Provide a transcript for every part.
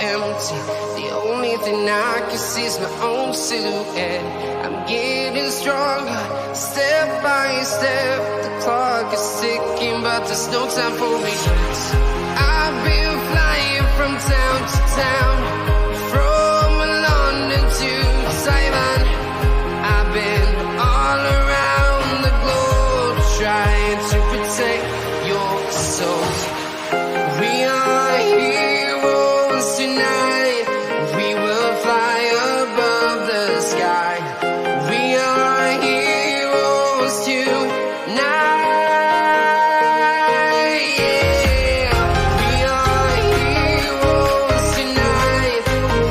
empty. The only thing I can see is my own silhouette. I'm getting stronger, step by step. The clock is ticking, but there's no time for regrets. I've been flying from town to town, from London to Taiwan. I've been all around the globe trying to protect your soul. We are heroes tonight. We will fly above the sky. We are heroes tonight. Yeah. We are heroes tonight.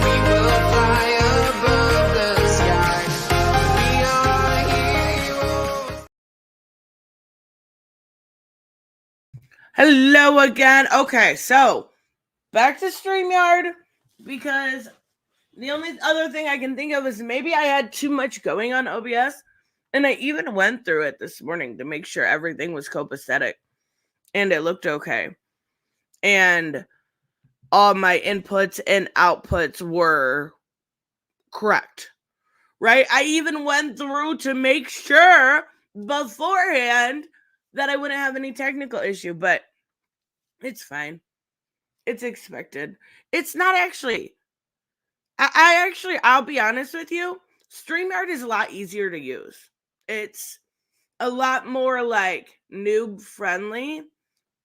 We will fly above the sky. We are heroes. Hello again. Okay, so back to StreamYard, because the only other thing I can think of is maybe I had too much going on OBS, and I even went through it this morning to make sure everything was copacetic, and it looked okay. And all my inputs and outputs were correct, right? I even went through to make sure beforehand that I wouldn't have any technical issue, but it's fine. It's expected. It's not actually. I'll be honest with you, StreamYard is a lot easier to use. It's a lot more like noob friendly,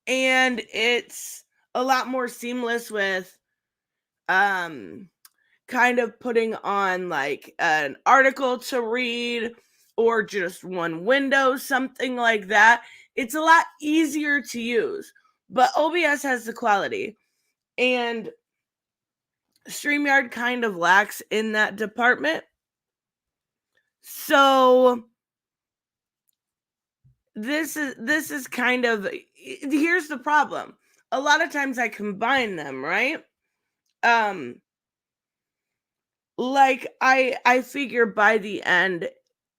and it's a lot more seamless with kind of putting on like an article to read or just one window, something like that. It's a lot easier to use, but OBS has the quality, and StreamYard kind of lacks in that department. So this is kind of, here's the problem. A lot of times I combine them, right? Like I figure by the end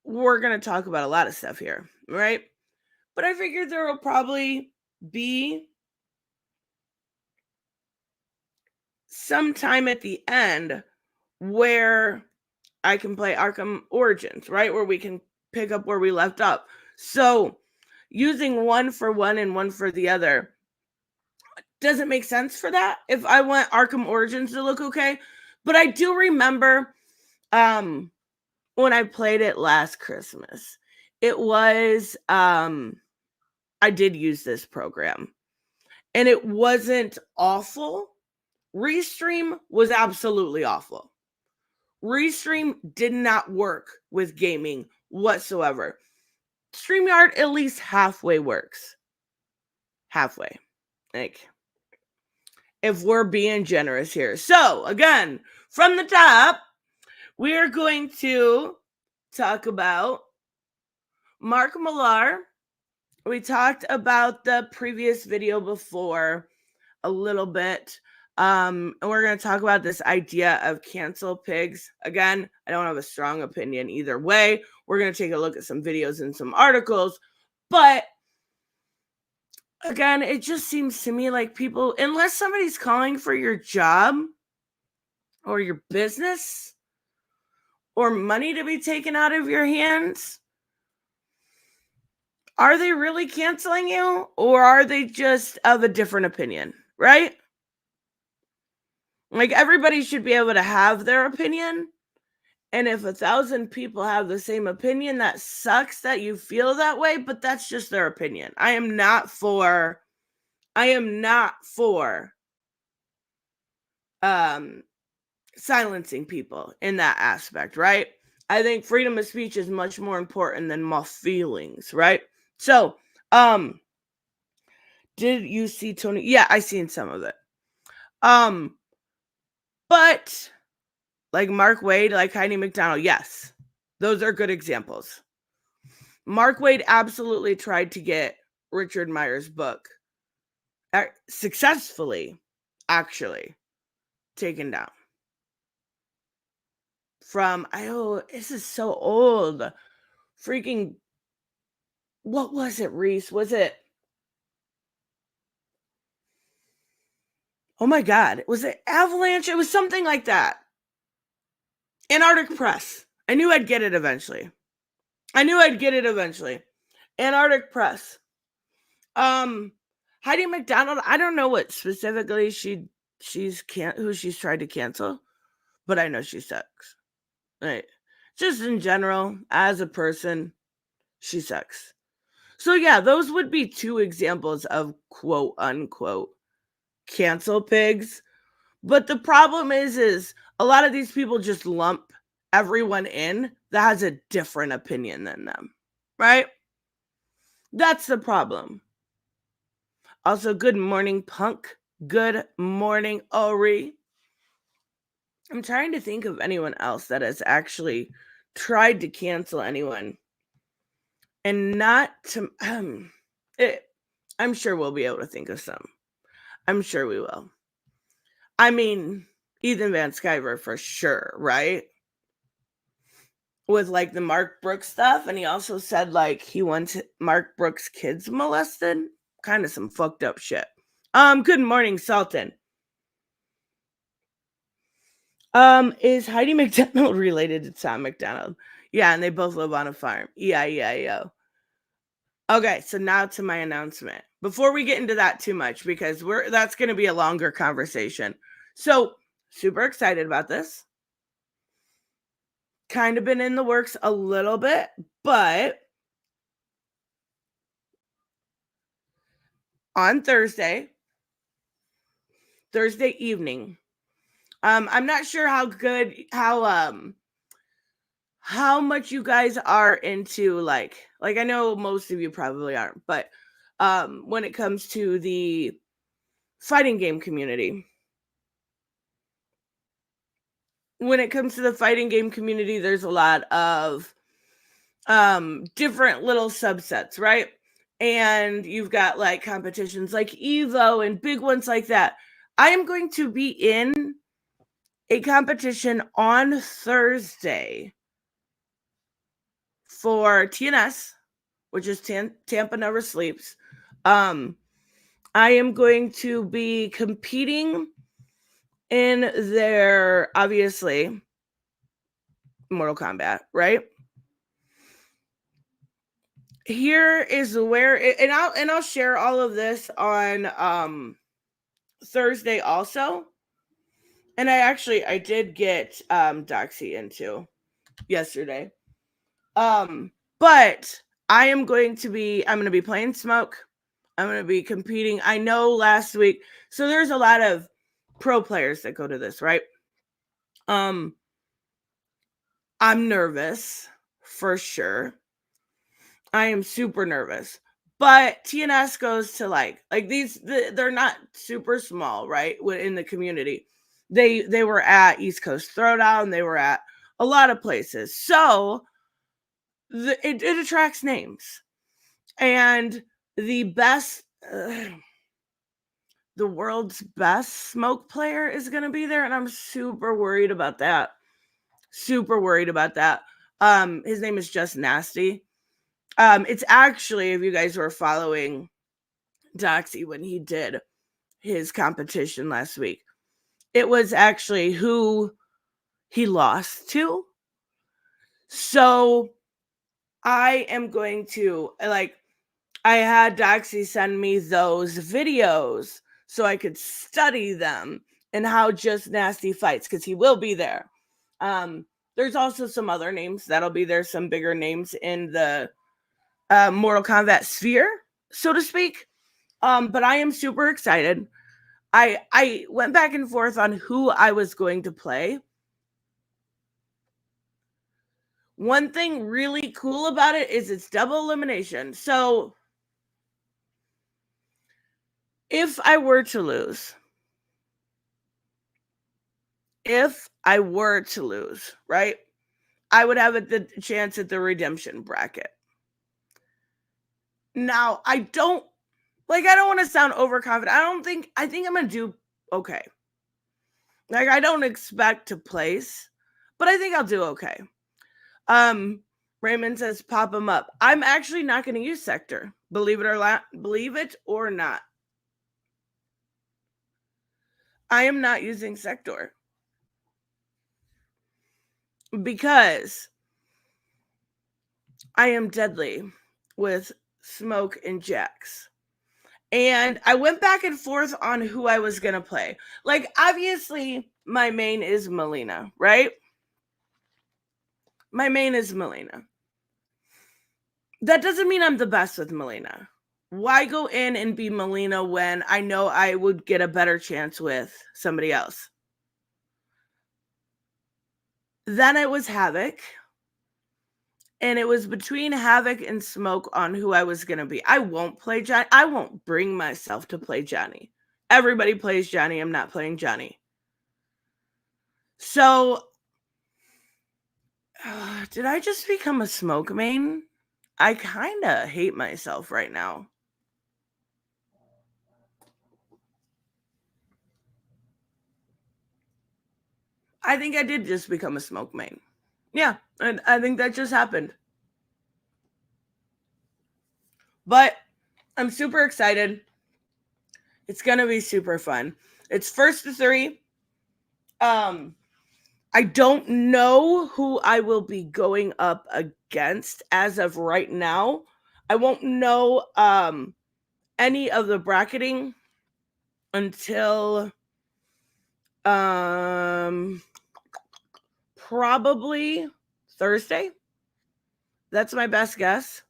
we're going to talk about a lot of stuff here, right? But I figured there will probably be some time at the end where I can play Arkham Origins, right? Where we can pick up where we left up. So using one for one and one for the other doesn't make sense for that if I want Arkham Origins to look okay. But I do remember when I played it last Christmas, it was I did use this program, and it wasn't awful. Restream was absolutely awful. Restream did not work with gaming whatsoever. StreamYard at least halfway works. Halfway. Like, if we're being generous here. So, again, from the top, we are going to talk about Mark Millar. We talked about the previous video before a little bit. And we're going to talk about this idea of cancel pigs. Again, I don't have a strong opinion either way. We're going to take a look at some videos and some articles. But again, it just seems to me like people, unless somebody's calling for your job or your business or money to be taken out of your hands, are they really canceling you, or are they just of a different opinion, right? Like, everybody should be able to have their opinion. And if 1,000 people have the same opinion, that sucks that you feel that way, but that's just their opinion. I am not for silencing people in that aspect, right? I think freedom of speech is much more important than my feelings, right? So, did you see Tony? Yeah, I seen some of it. But like Mark Wade, like Heidi McDonald, yes, those are good examples. Mark Wade absolutely tried to get Richard Meyer's book successfully, actually, taken down. From, this is so old. Freaking, what was it, Reese? Was it Oh my God. Was it Avalanche? It was something like that. Antarctic Press. I knew I'd get it eventually. Antarctic Press. Heidi McDonald, I don't know what specifically who she's tried to cancel, but I know she sucks. Right. Just in general, as a person, she sucks. So yeah, those would be two examples of quote unquote cancel pigs. But the problem is a lot of these people just lump everyone in that has a different opinion than them. Right? That's the problem. Also, good morning, Punk. Good morning, Ori. I'm trying to think of anyone else that has actually tried to cancel anyone. And not to... I'm sure we'll be able to think of some. I'm sure we will. I mean, Ethan Van Sciver for sure, right? With like the Mark Brooks stuff. And he also said like he wants Mark Brooks' kids molested. Kind of some fucked up shit. Good morning, Sultan. Is Heidi McDonald related to Tom McDonald? Yeah, and they both live on a farm. E-I-E-I-O. Okay, so now to my announcement. Before we get into that too much, because that's going to be a longer conversation. So, super excited about this. Kind of been in the works a little bit, but on Thursday evening, I'm not sure how much you guys are into like I know most of you probably aren't, but when it comes to the fighting game community, there's a lot of different little subsets, right? And you've got like competitions like Evo and big ones like that. I am going to be in a competition on Thursday for TNS, which is Tampa Never Sleeps. I am going to be competing in their, obviously, Mortal Kombat, right? Here is where I'll share all of this on Thursday also. And I did get Doxy into yesterday. But I'm going to be playing Smoke. I'm going to be competing. I know last week, so there's a lot of pro players that go to this, right? I'm nervous for sure. I am super nervous. But TNS goes to like these they're not super small, right? In the community. They were at East Coast Throwdown, they were at a lot of places. So it attracts names. And the best the world's best Smoke player is going to be there, and I'm super worried about that. His name is Just Nasty. It's actually, if you guys were following Doxy when he did his competition last week, it was actually who he lost to. So I am going to I had Doxy send me those videos so I could study them and how Just Nasty fights, because he will be there. There's also some other names that'll be there, some bigger names in the Mortal Kombat sphere, so to speak. But I am super excited. I went back and forth on who I was going to play. One thing really cool about it is it's double elimination. So if I were to lose, right, I would have the chance at the redemption bracket. Now, I don't want to sound overconfident. I think I'm going to do okay. Like, I don't expect to place, but I think I'll do okay. Raymond says, pop them up. I'm actually not going to use Sector. Believe it or not. I am not using Sector because I am deadly with Smoke and Jax. And I went back and forth on who I was going to play. Like, obviously, my main is Melina, right? My main is Melina. That doesn't mean I'm the best with Melina. Why go in and be Melina when I know I would get a better chance with somebody else? Then it was Havoc. And it was between Havoc and Smoke on who I was going to be. I won't play Johnny. I won't bring myself to play Johnny. Everybody plays Johnny. I'm not playing Johnny. So, did I just become a Smoke main? I kind of hate myself right now. I think I did just become a Smoke main. Yeah, I think that just happened. But I'm super excited. It's going to be super fun. It's first to 3. I don't know who I will be going up against as of right now. I won't know any of the bracketing until probably Thursday. That's my best guess.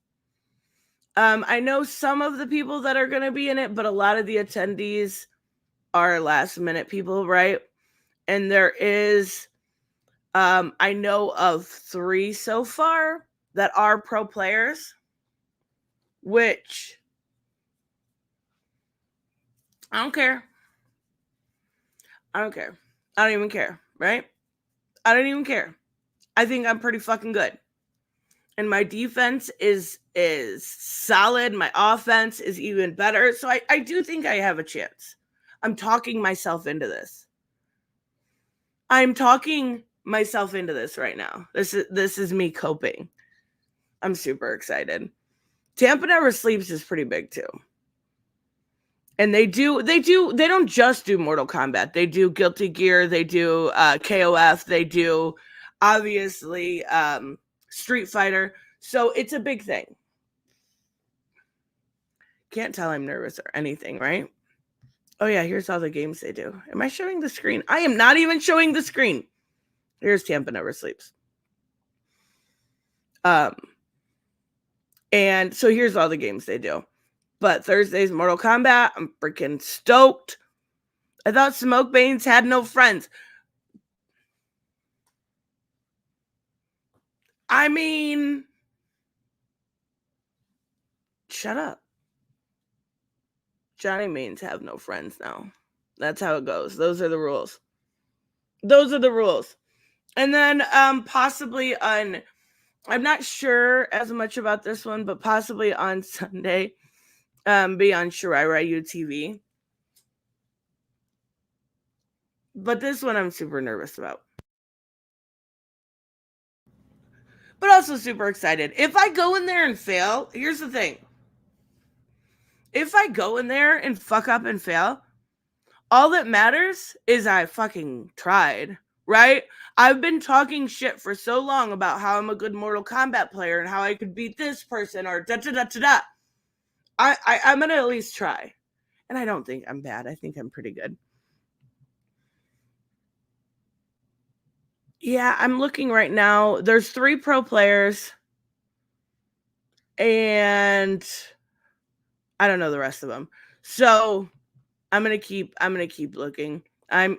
I know some of the people that are going to be in it, but a lot of the attendees are last minute people, right? And there is, I know of 3 so far that are pro players, which I don't care. I don't care. I don't even care, right? I don't even care. I think I'm pretty fucking good. And my defense is solid. My offense is even better. So I do think I have a chance. I'm talking myself into this. I'm talking myself into this right now. This is me coping. I'm super excited. Tampa Never Sleeps is pretty big too. And they don't just do Mortal Kombat. They do Guilty Gear, they do KOF, they do obviously Street Fighter. So it's a big thing. Can't tell I'm nervous or anything, right? Oh yeah, here's all the games they do. Am I showing the screen? I am not even showing the screen. Here's Tampa Never Sleeps. And so here's all the games they do. But Thursday's Mortal Kombat. I'm freaking stoked. I thought Smoke Banes had no friends. I mean, shut up. Johnny Mains have no friends now. That's how it goes. Those are the rules. And then possibly on, I'm not sure as much about this one, but possibly on Sunday, be on Shirai Ryu TV. But this one I'm super nervous about. But also super excited. If I go in there and fail, here's the thing. If I go in there and fuck up and fail, all that matters is I fucking tried, right? I've been talking shit for so long about how I'm a good Mortal Kombat player and how I could beat this person or da-da-da-da-da. I'm going to at least try. And I don't think I'm bad. I think I'm pretty good. Yeah, I'm looking right now. There's 3 pro players. And I don't know the rest of them. So I'm gonna keep looking. I'm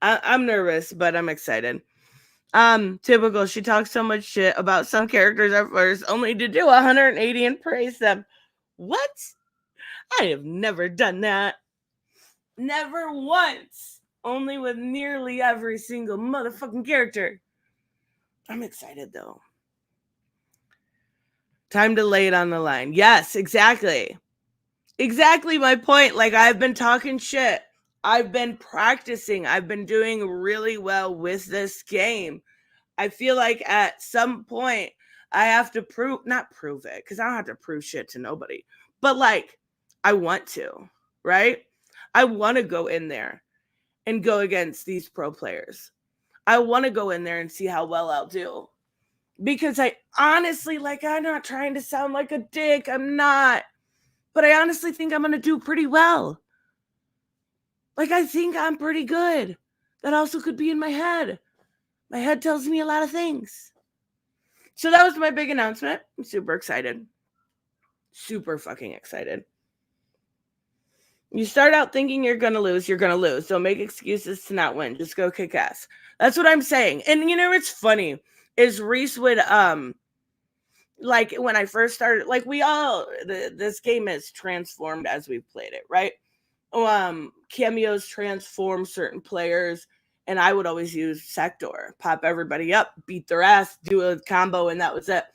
nervous, but I'm excited. Typical. She talks so much shit about some characters at first, only to do 180 and praise them. What? I have never done that. Never once. Only with nearly every single motherfucking character. I'm excited though. Time to lay it on the line. Yes, exactly. Exactly my point. Like, I've been talking shit. I've been practicing. I've been doing really well with this game. I feel like at some point I have to not prove it, because I don't have to prove shit to nobody. But like, I want to, right? I want to go in there and go against these pro players. I want to go in there and see how well I'll do. Because I honestly, like, I'm not trying to sound like a dick. I'm not. But I honestly think I'm going to do pretty well. Like, I think I'm pretty good. That also could be in my head. My head tells me a lot of things. So that was my big announcement. I'm super excited. Super fucking excited. You start out thinking you're going to lose, you're going to lose. Don't make excuses to not win. Just go kick ass. That's what I'm saying. And you know what's funny is Reese would like when I first started, like this game has transformed as we've played it, right? Cameos transform certain players, and I would always use Sector, pop everybody up, beat their ass, do a combo, and that was it.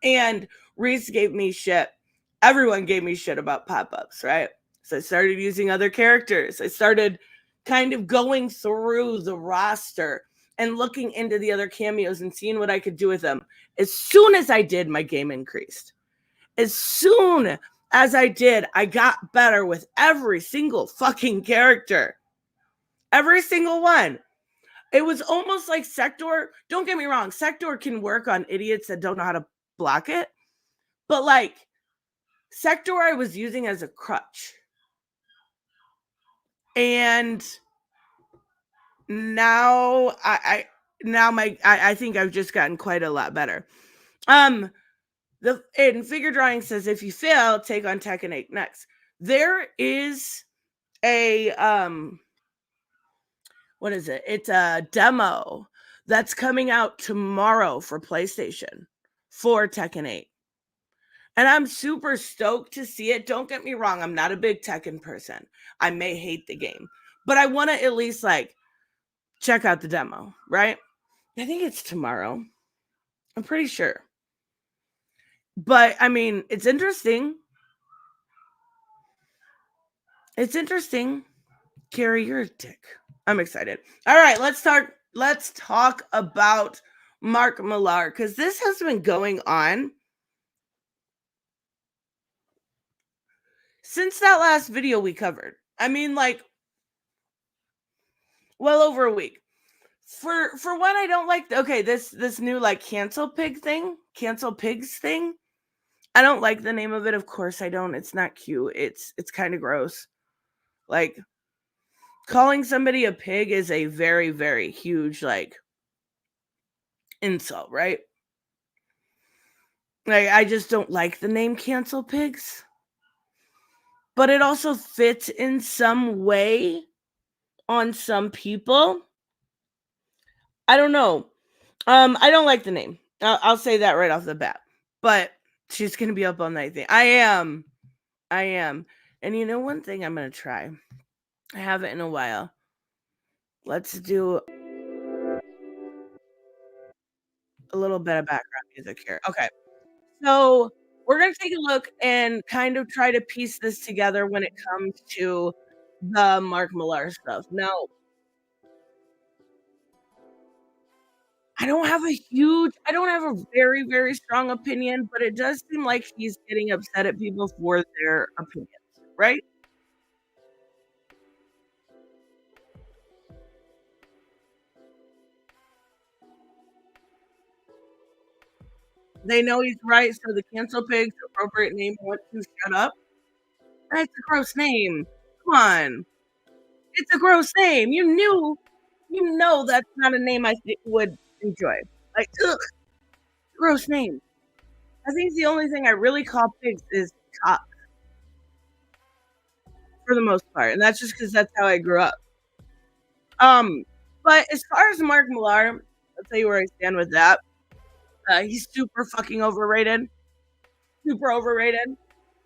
And Reese gave me shit. Everyone gave me shit about pop-ups, right? So I started using other characters. I started kind of going through the roster and looking into the other cameos and seeing what I could do with them. As soon as I did, my game increased. As soon as I did, I got better with every single fucking character. Every single one. It was almost like Sector. Don't get me wrong. Sector can work on idiots that don't know how to block it. But like, Sector I was using as a crutch. And now I think I've just gotten quite a lot better. And figure drawing says if you fail, take on Tekken 8 next. There is a what is it? It's a demo that's coming out tomorrow for PlayStation for Tekken 8. And I'm super stoked to see it. Don't get me wrong, I'm not a big Tekken person. I may hate the game, but I want to at least like check out the demo, right? I think it's tomorrow. I'm pretty sure. But I mean, it's interesting. It's interesting. Carrie, you're a dick. I'm excited. All right, let's talk about Mark Millar, because this has been going on since that last video we covered. I mean, like, well over a week. For one, I don't like this new like cancel pigs thing. I don't like the name of it. Of course I don't. It's not cute. It's kind of gross. Like, calling somebody a pig is a very, very huge like insult, right? Like, I just don't like the name cancel pigs. But it also fits in some way on some people. I don't know. I don't like the name. I'll say that right off the bat. But she's gonna be up all night. I am. And you know one thing I'm gonna try. I haven't in a while. Let's do a little bit of background music here. Okay. So we're gonna take a look and kind of try to piece this together when it comes to the Mark Millar stuff. Now, I don't have a very, very strong opinion, but it does seem like he's getting upset at people for their opinions, right? They know he's right, so the cancel pig's appropriate name wants to shut up. That's a gross name. Come on. It's a gross name. You know that's not a name I would enjoy. Like, ugh, gross name. I think the only thing I really call pigs is cock for the most part, and that's just because that's how I grew up. But as far as Mark Millar, I'll tell you where I stand with that. He's super fucking overrated. Super overrated.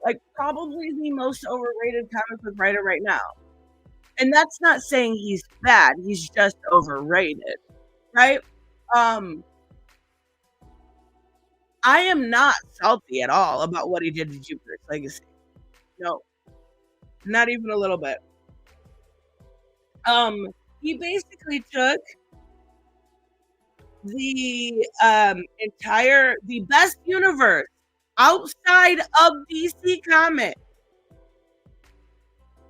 Like, probably the most overrated comic book writer right now. And that's not saying he's bad. He's just overrated, right? Um, I am not salty at all about what he did to Jupiter's Legacy. No, not even a little bit. He basically took the the best universe outside of DC Comics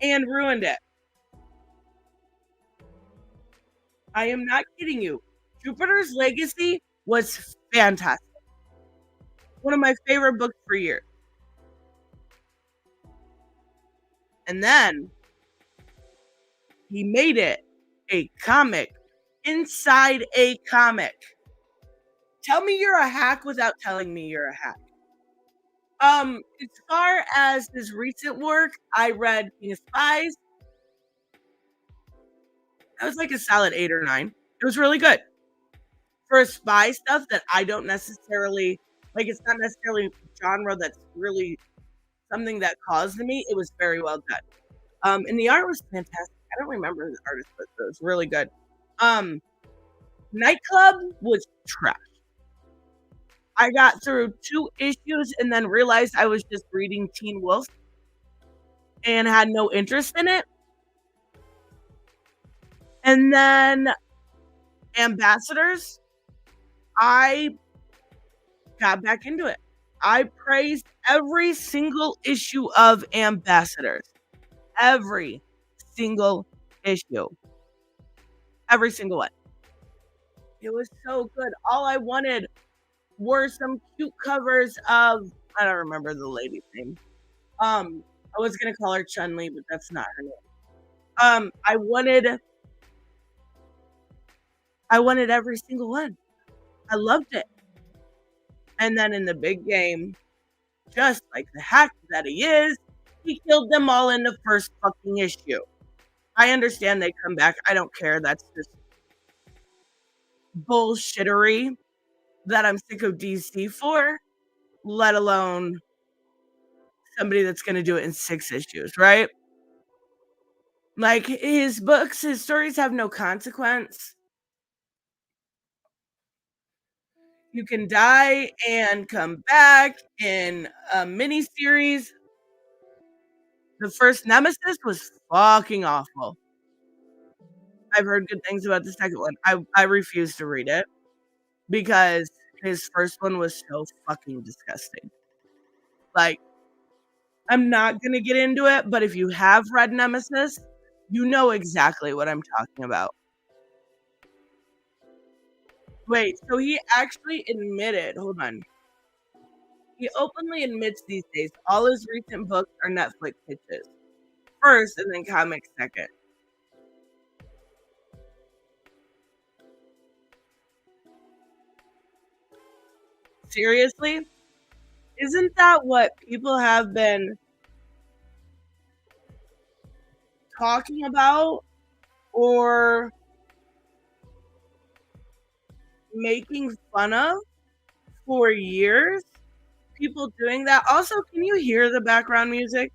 and ruined it. I am not kidding you. Jupiter's Legacy was fantastic. One of my favorite books for years. And then he made it a comic inside a comic. Tell me you're a hack without telling me you're a hack. As far as his recent work, I read King of Spies. That was like a solid 8 or 9. It was really good. For spy stuff that I don't necessarily like, it's not necessarily genre that's really something that calls to me. It was very well done. And the art was fantastic. I don't remember the artist, but it was really good. Nightclub was trash. I got through 2 issues and then realized I was just reading Teen Wolf and had no interest in it. And then Ambassadors, I got back into it. I praised every single issue of Ambassadors. Every single issue. Every single one. It was so good. All I wanted were some cute covers of, I don't remember the lady's name. I was gonna call her Chun-Li, but that's not her name. I wanted every single one. I loved it. And then in the big game, just like the hack that he is, he killed them all in the first fucking issue. I understand they come back. I don't care. That's just bullshittery that I'm sick of DC for, let alone somebody that's going to do it in 6 issues, right? Like, his books, his stories have no consequence. You can die and come back in a miniseries. The first Nemesis was fucking awful. I've heard good things about the second one. I refuse to read it because his first one was so fucking disgusting. Like, I'm not gonna get into it, but if you have read Nemesis, you know exactly what I'm talking about. Wait, so he actually admitted, hold on. He openly admits these days all his recent books are Netflix pitches. First and then comics second. Seriously? Isn't that what people have been talking about or making fun of for years? People doing that. Also, can you hear the background music?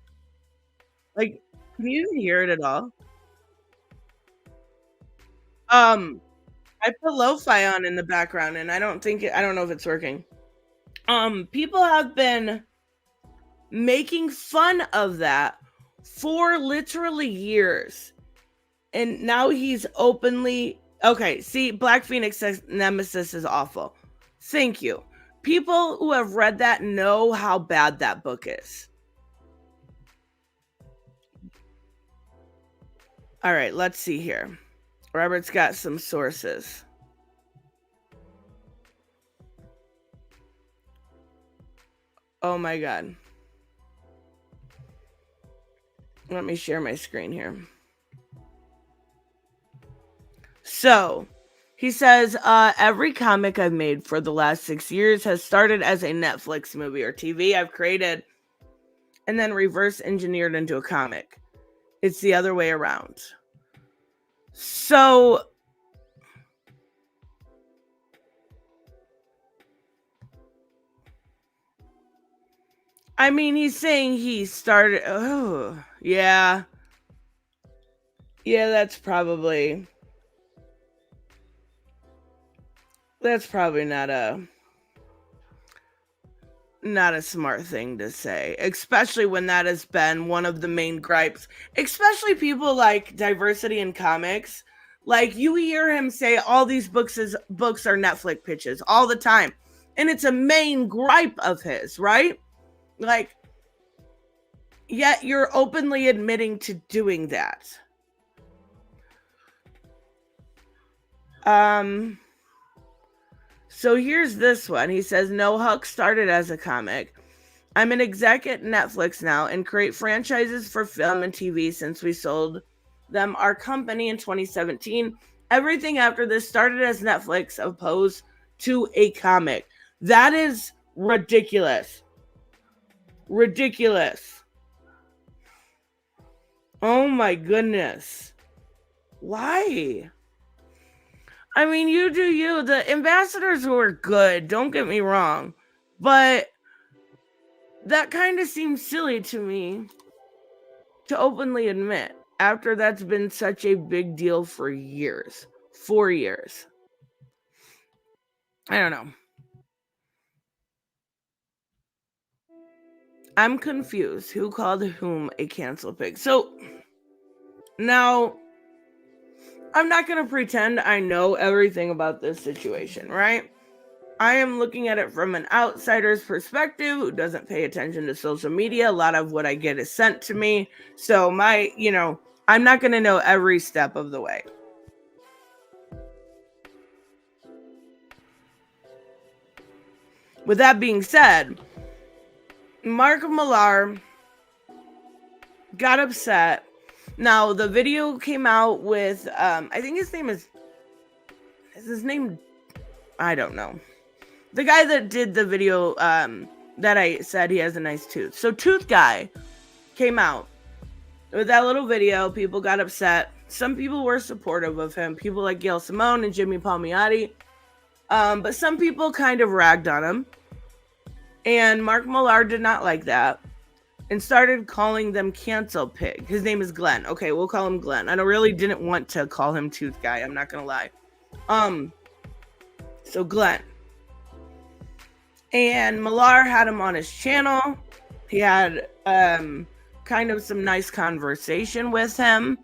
Like, can you even hear it at all? I put lo-fi on in the background and I don't know if it's working. People have been making fun of that for literally years. And now he's openly okay. See, Black Phoenix says Nemesis is awful. Thank you. People who have read that know how bad that book is. All right, let's see here. Robert's got some sources. Oh my god. Let me share my screen here. So, he says, every comic I've made for the last 6 years has started as a Netflix movie or TV I've created and then reverse engineered into a comic. It's the other way around. So, I mean, he's saying he started. Oh, yeah. Yeah, that's probably not a smart thing to say, especially when that has been one of the main gripes, especially people like diversity in comics. Like, you hear him say all these books are Netflix pitches all the time, and it's a main gripe of his, right? Like, yet you're openly admitting to doing that. So here's this one. He says, No, Huck started as a comic. I'm an exec at Netflix now and create franchises for film and TV since we sold them our company in 2017. Everything after this started as Netflix opposed to a comic. That is ridiculous. Ridiculous. Oh my goodness. Why? I mean, you do you. The ambassadors were good, don't get me wrong. But that kind of seems silly to me to openly admit after that's been such a big deal for years. 4 years. I don't know. I'm confused. Who called whom a cancel pig? So now I'm not going to pretend I know everything about this situation, right? I am looking at it from an outsider's perspective who doesn't pay attention to social media. A lot of what I get is sent to me. So I'm not going to know every step of the way. With that being said, Mark Millar got upset. Now, the video came out with, I think his name, I don't know. The guy that did the video that I said he has a nice tooth. So Tooth Guy came out with that little video. People got upset. Some people were supportive of him. People like Gail Simone and Jimmy Palmiotti. But some people kind of ragged on him. And Mark Millar did not like that and started calling them cancel pig. His name is Glenn. Okay, we'll call him Glenn. I really didn't want to call him Tooth Guy. I'm not going to lie. So Glenn. And Millar had him on his channel. He had kind of some nice conversation with him.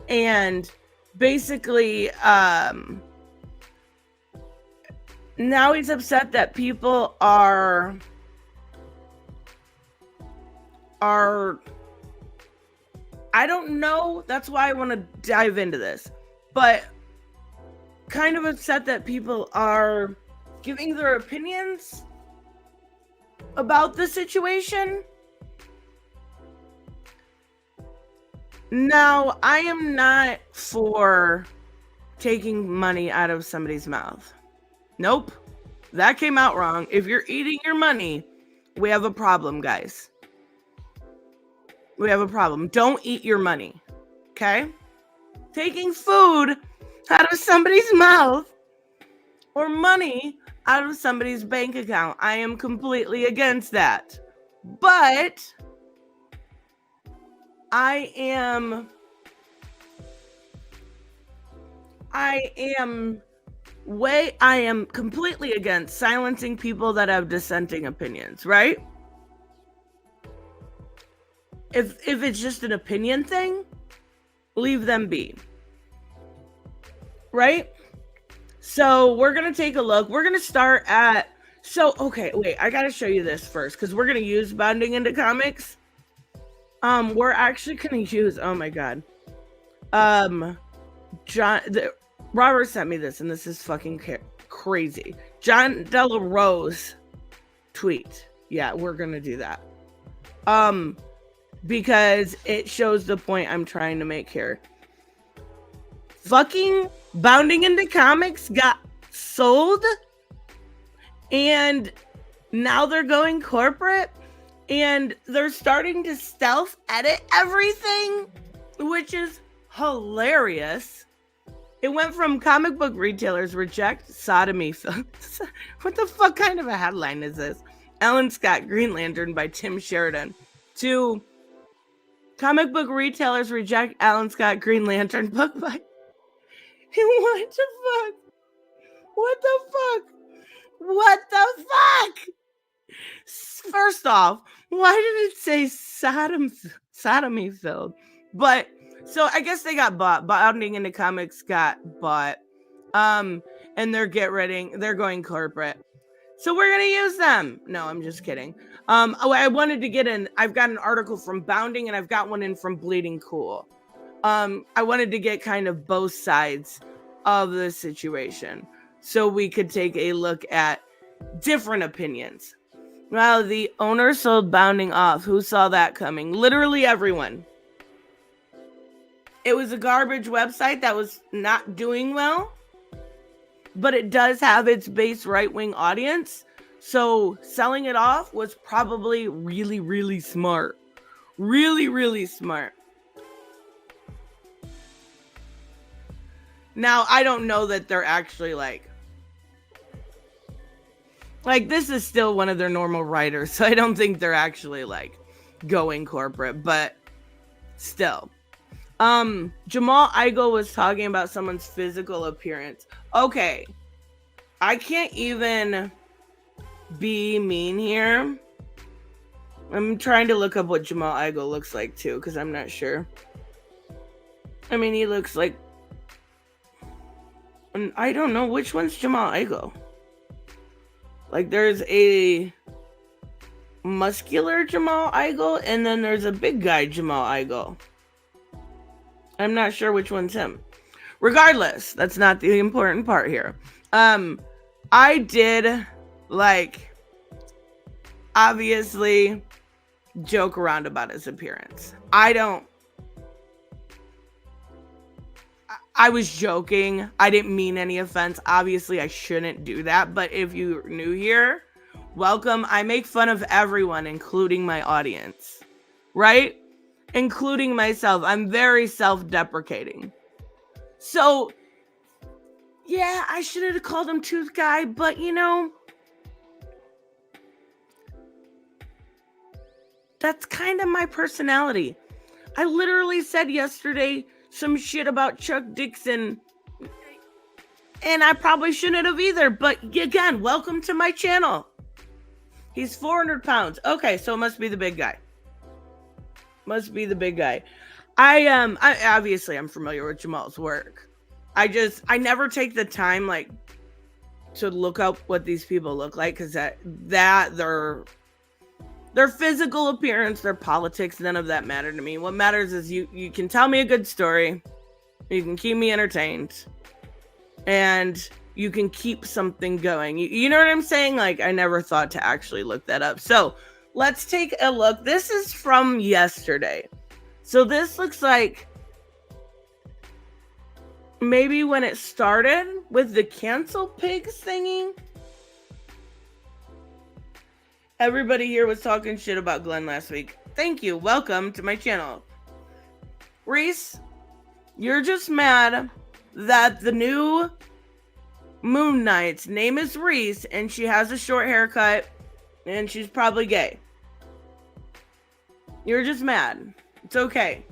And basically, now he's upset that people are I don't know. That's why I want to dive into this. But kind of upset that people are giving their opinions about the situation. Now, I am not for taking money out of somebody's mouth. Nope. That came out wrong. If you're eating your money, we have a problem, guys. We have a problem. Don't eat your money. Okay? Taking food out of somebody's mouth or money out of somebody's bank account. I am completely against that. But I am completely against silencing people that have dissenting opinions, right? If it's just an opinion thing, leave them be. Right? So we're going to take a look. We're going to start at... okay, wait. I got to show you this first because we're going to use Bounding into Comics. We're actually going to use... Oh, my God. Robert sent me this, and this is fucking crazy. John Della Rose tweet. Yeah, we're going to do that. Because it shows the point I'm trying to make here. Fucking Bounding into Comics got sold, and now they're going corporate, and they're starting to stealth edit everything, which is hilarious. It went from comic book retailers reject sodomy films. What the fuck kind of a headline is this? Alan Scott, Green Lantern by Tim Sheridan, to comic book retailers reject Alan Scott Green Lantern book by... What the fuck? What the fuck? What the fuck? First off, why did it say sodomy filled? But, so I guess they got bought. Bounding into Comics got bought. And they're going corporate. So we're going to use them. No, I'm just kidding. I wanted to get in. I've got an article from Bounding and I've got one in from Bleeding Cool. I wanted to get kind of both sides of the situation so we could take a look at different opinions. Wow, the owner sold Bounding Off. Who saw that coming? Literally everyone. It was a garbage website that was not doing well, but it does have its base right-wing audience. So selling it off was probably really, really smart. Really, really smart. Now, I don't know that they're actually like this is still one of their normal writers, so I don't think they're actually like going corporate, but still. Jamal Igo was talking about someone's physical appearance. Okay. I can't even be mean here. I'm trying to look up what Jamal Igo looks like too, because I'm not sure. I mean, he looks like... I don't know which one's Jamal Igo. Like, there's a muscular Jamal Igo, and then there's a big guy Jamal Igo. I'm not sure which one's him. Regardless, that's not the important part here. I did, like, obviously joke around about his appearance. I was joking. I didn't mean any offense. Obviously, I shouldn't do that. But if you're new here, welcome. I make fun of everyone, including my audience. Right? Including myself. I'm very self-deprecating. So, yeah, I should have called him Tooth Guy. But, you know, that's kind of my personality. I literally said yesterday some shit about Chuck Dixon, and I probably shouldn't have either, but again, welcome to my channel. He's 400 pounds. Okay, so it must be the big guy. Must be the big guy. I obviously I'm familiar with Jamal's work. I never take the time like to look up what these people look like, because that their physical appearance, their politics, none of that matter to me. What matters is you can tell me a good story, you can keep me entertained, and you can keep something going. You know what I'm saying? Like, I never thought to actually look that up. So let's take a look. This is from yesterday. So this looks like maybe when it started with the cancel pigs thingy. Everybody here was talking shit about Glenn last week. Thank you. Welcome to my channel. Reese, you're just mad that the new Moon Knight's name is Reese and she has a short haircut and she's probably gay. You're just mad. It's okay.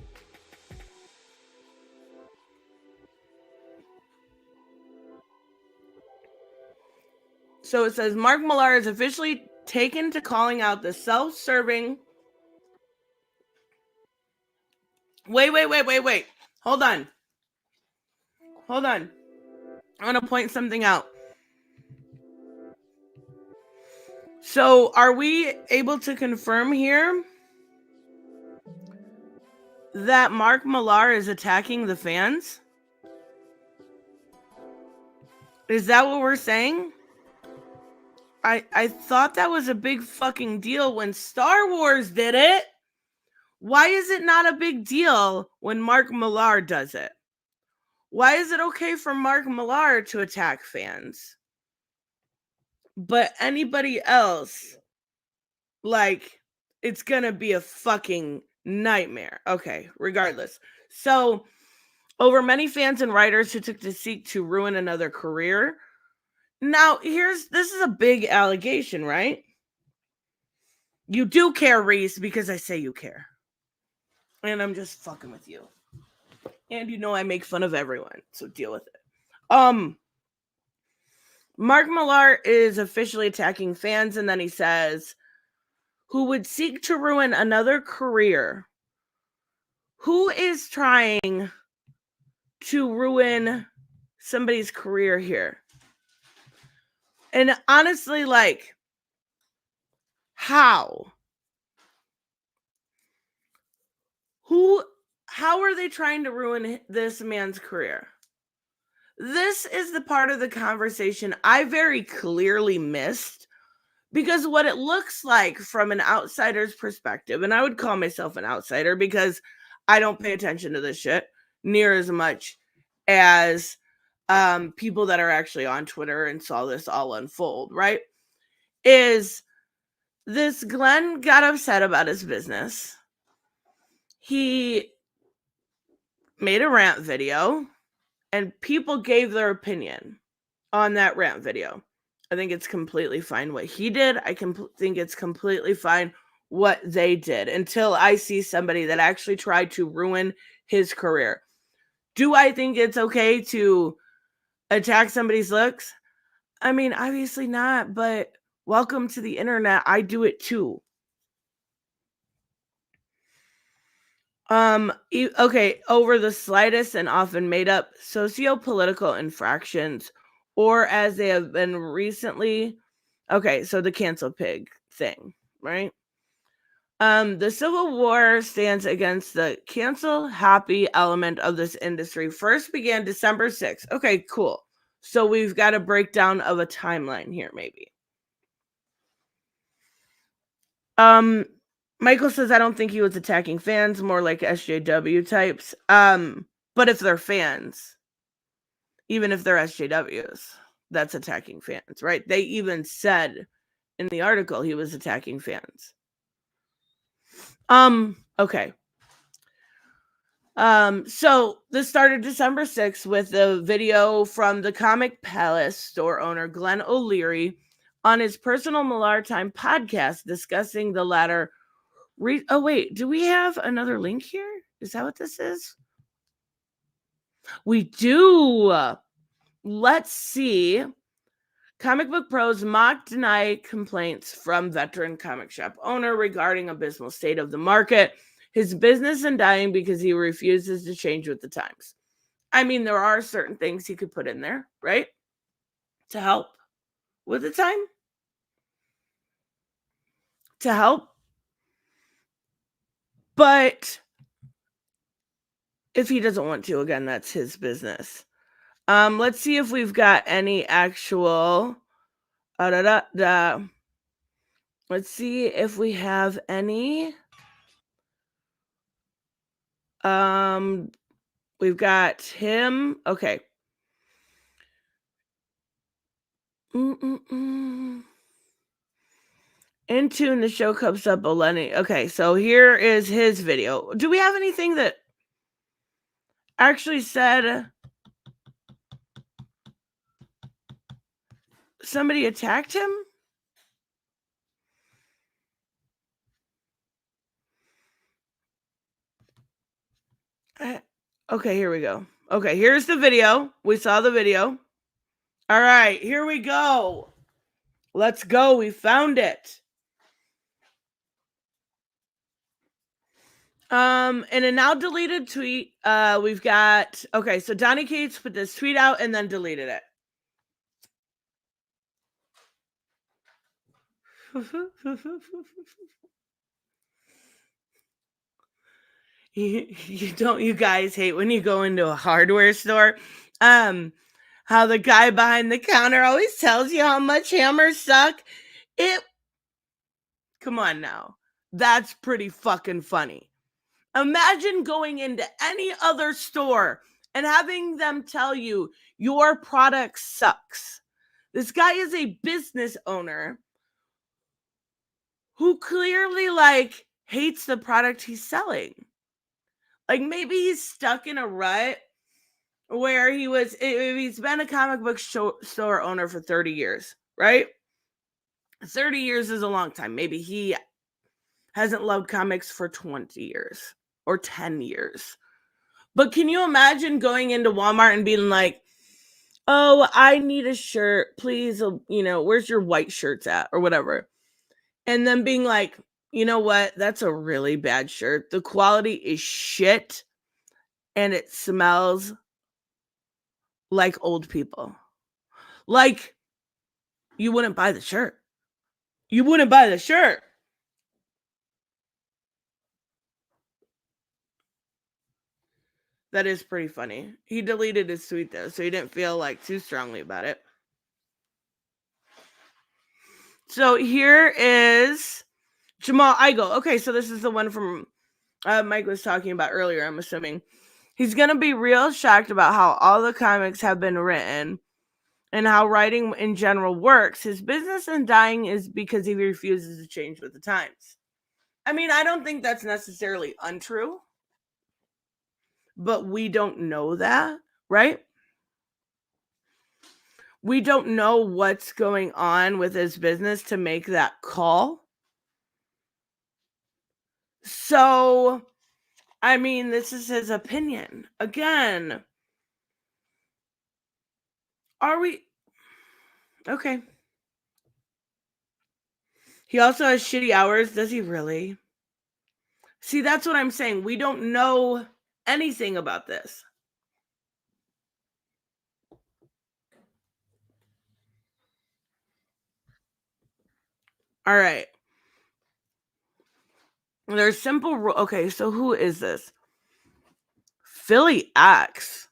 So it says Mark Millar is officially taken to calling out the self-serving... Wait. Hold on. I want to point something out. So are we able to confirm here that Mark Millar is attacking the fans? Is that what we're saying? I thought that was a big fucking deal when Star Wars did it. Why is it not a big deal when Mark Millar does it? Why is it okay for Mark Millar to attack fans, but anybody else, like, it's gonna be a fucking nightmare? Okay, regardless. So, over many fans and writers who took to seek to ruin another career. Now, this is a big allegation, right? You do care, Reese, because I say you care. And I'm just fucking with you. And you know I make fun of everyone, so deal with it. Mark Millar is officially attacking fans, and then he says, who would seek to ruin another career. Who is trying to ruin somebody's career here? And honestly, like, how? How are they trying to ruin this man's career? This is the part of the conversation I very clearly missed, because what it looks like from an outsider's perspective, and I would call myself an outsider because I don't pay attention to this shit near as much as people that are actually on Twitter and saw this all unfold, right? Is this Glenn got upset about his business. He made a rant video and people gave their opinion on that rant video. I think it's completely fine what he did. I think it's completely fine what they did, until I see somebody that actually tried to ruin his career. Do I think it's okay to attack somebody's looks? I mean, obviously not, but welcome to the internet. I do it too. Okay, over the slightest and often made up socio-political infractions, or as they have been recently. Okay, so the cancel pig thing, right? The Civil War stands against the cancel happy element of this industry. First began December 6th. Okay, cool. So we've got a breakdown of a timeline here, maybe. Michael says, I don't think he was attacking fans, more like SJW types. But if they're fans, even if they're SJWs, that's attacking fans, right? They even said in the article he was attacking fans. Okay. So this started December 6th with a video from the Comic Palace store owner Glenn O'Leary on his personal Millar Time podcast discussing the latter. Oh wait, do we have another link here? Is that what this is? We do. Let's see. Comic Book Pros mock deny complaints from veteran comic shop owner regarding abysmal state of the market. His business is dying because he refuses to change with the times. I mean, there are certain things he could put in there, right? To help with the time. To help. But if he doesn't want to, again, that's his business. Let's see if we've got any actual. Let's see if we have any. We've got him. Okay. In tune, the show comes up Lenny. Okay, so here is his video. Do we have anything that actually said somebody attacked him? Okay, here we go. Okay, here's the video. We saw the video. All right, here we go. Let's go. We found it. In a now deleted tweet, we've got, okay, so Donnie Cates put this tweet out and then deleted it. You guys hate when you go into a hardware store, how the guy behind the counter always tells you how much hammers suck. Come on now, that's pretty fucking funny. Imagine going into any other store and having them tell you your product sucks. This guy is a business owner who clearly hates the product he's selling. Maybe he's stuck in a rut where he's been a comic book store owner for 30 years, right? 30 years is a long time. Maybe he hasn't loved comics for 20 years or 10 years. But can you imagine going into Walmart and being like, oh, I need a shirt, please, where's your white shirts at or whatever? And then being like, you know what? That's a really bad shirt. The quality is shit and it smells like old people. You wouldn't buy the shirt. You wouldn't buy the shirt. That is pretty funny. He deleted his tweet though, so he didn't feel like too strongly about it. So here is Jamal Igle. Okay, so this is the one from Mike was talking about earlier, I'm assuming. He's going to be real shocked about how all the comics have been written and how writing in general works. His business in dying is because he refuses to change with the times. I mean, I don't think that's necessarily untrue, but we don't know that, right? We don't know what's going on with his business to make that call. So, I mean, this is his opinion. Again, are we okay? He also has shitty hours. Does he really? See, that's what I'm saying. We don't know anything about this. All right. There's simple okay, so who is this? Philly X.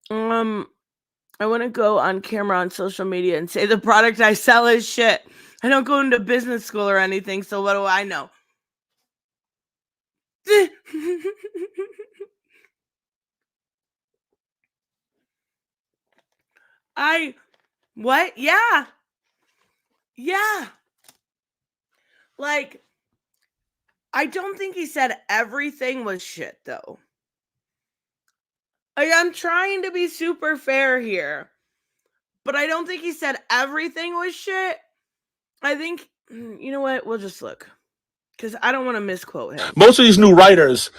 I want to go on camera on social media and say the product I sell is shit. I don't go into business school or anything, so what do I know? What? Yeah. Yeah. Like, I don't think he said everything was shit, though. Like, I'm trying to be super fair here, but I don't think he said everything was shit. I think, you know what? We'll just look. Because I don't want to misquote him. Most of these new writers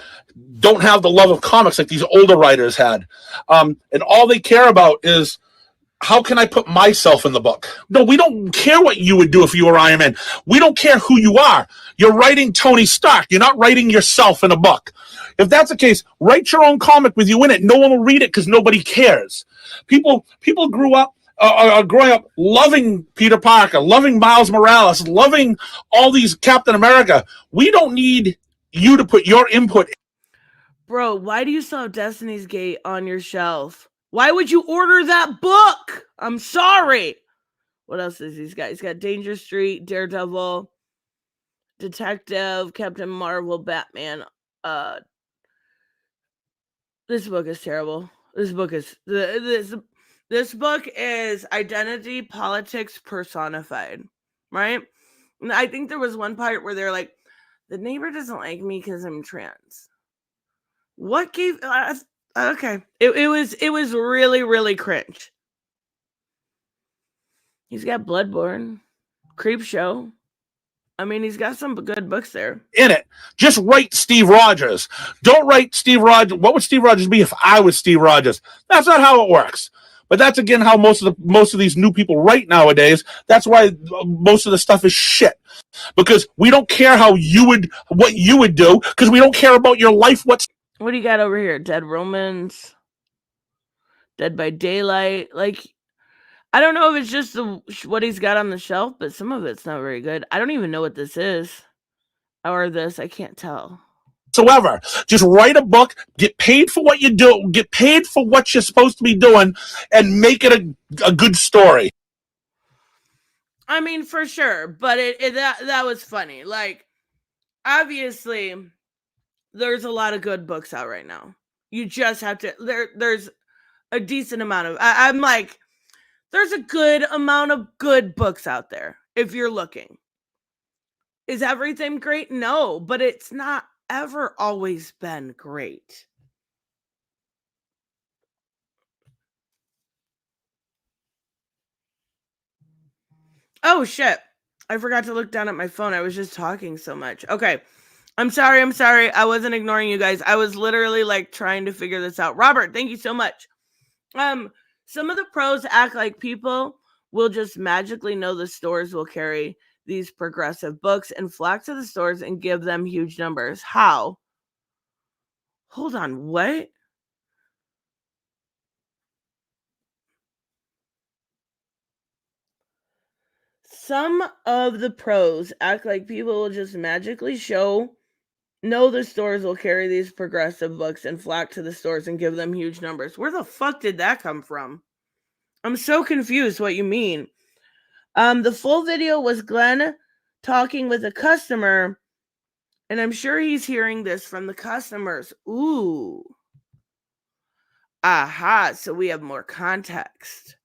don't have the love of comics like these older writers had. And all they care about is, how can I put myself in the book? No, we don't care what you would do if you were Iron Man. We don't care who you are. You're writing Tony Stark. You're not writing yourself in a book. If that's the case, write your own comic with you in it. No one will read it because nobody cares. People grew up growing up loving Peter Parker, loving Miles Morales, loving all these Captain America. We don't need you to put your input. Bro, why do you still have Destiny's Gate on your shelf? Why would you order that book? I'm sorry. What else is he's got? He's got Danger Street, Daredevil, Detective, Captain Marvel, Batman. This book is terrible. This book is identity politics personified, right? And I think there was one part where they're like, the neighbor doesn't like me because I'm trans. What gave okay. It was really, really cringe. He's got Bloodborne, Creep Show. I mean, he's got some good books there. In it. Just write Steve Rogers. Don't write Steve Rogers. What would Steve Rogers be if I was Steve Rogers? That's not how it works. But that's again how most of these new people write nowadays. That's why most of the stuff is shit. Because we don't care what you would do, because we don't care about your life. What do you got over here? Dead Romans, Dead by Daylight. Like, I don't know if it's just what he's got on the shelf, but some of it's not very good. I don't even know what this is. Or this. I can't tell. Whatsoever. Just write a book, get paid for what you do, get paid for what you're supposed to be doing, and make it a good story. I mean, for sure. But that was funny. Like, obviously, there's a lot of good books out right now. You just have to there's a decent amount of I'm like, there's a good amount of good books out there if you're looking. Is everything great? No, but it's not ever always been great. Oh shit. I forgot to look down at my phone. I was just talking so much. Okay. I'm sorry. I wasn't ignoring you guys. I was literally like trying to figure this out. Robert, thank you so much. Some of the pros act like people will just magically know the stores will carry these progressive books and flock to the stores and give them huge numbers. How? Hold on, what? Some of the pros act like people will just magically show No, the stores will carry these progressive books and flock to the stores and give them huge numbers. Where the fuck did that come from? I'm so confused what you mean. The full video was Glenn talking with a customer, and I'm sure he's hearing this from the customers. Ooh. Aha, so we have more context.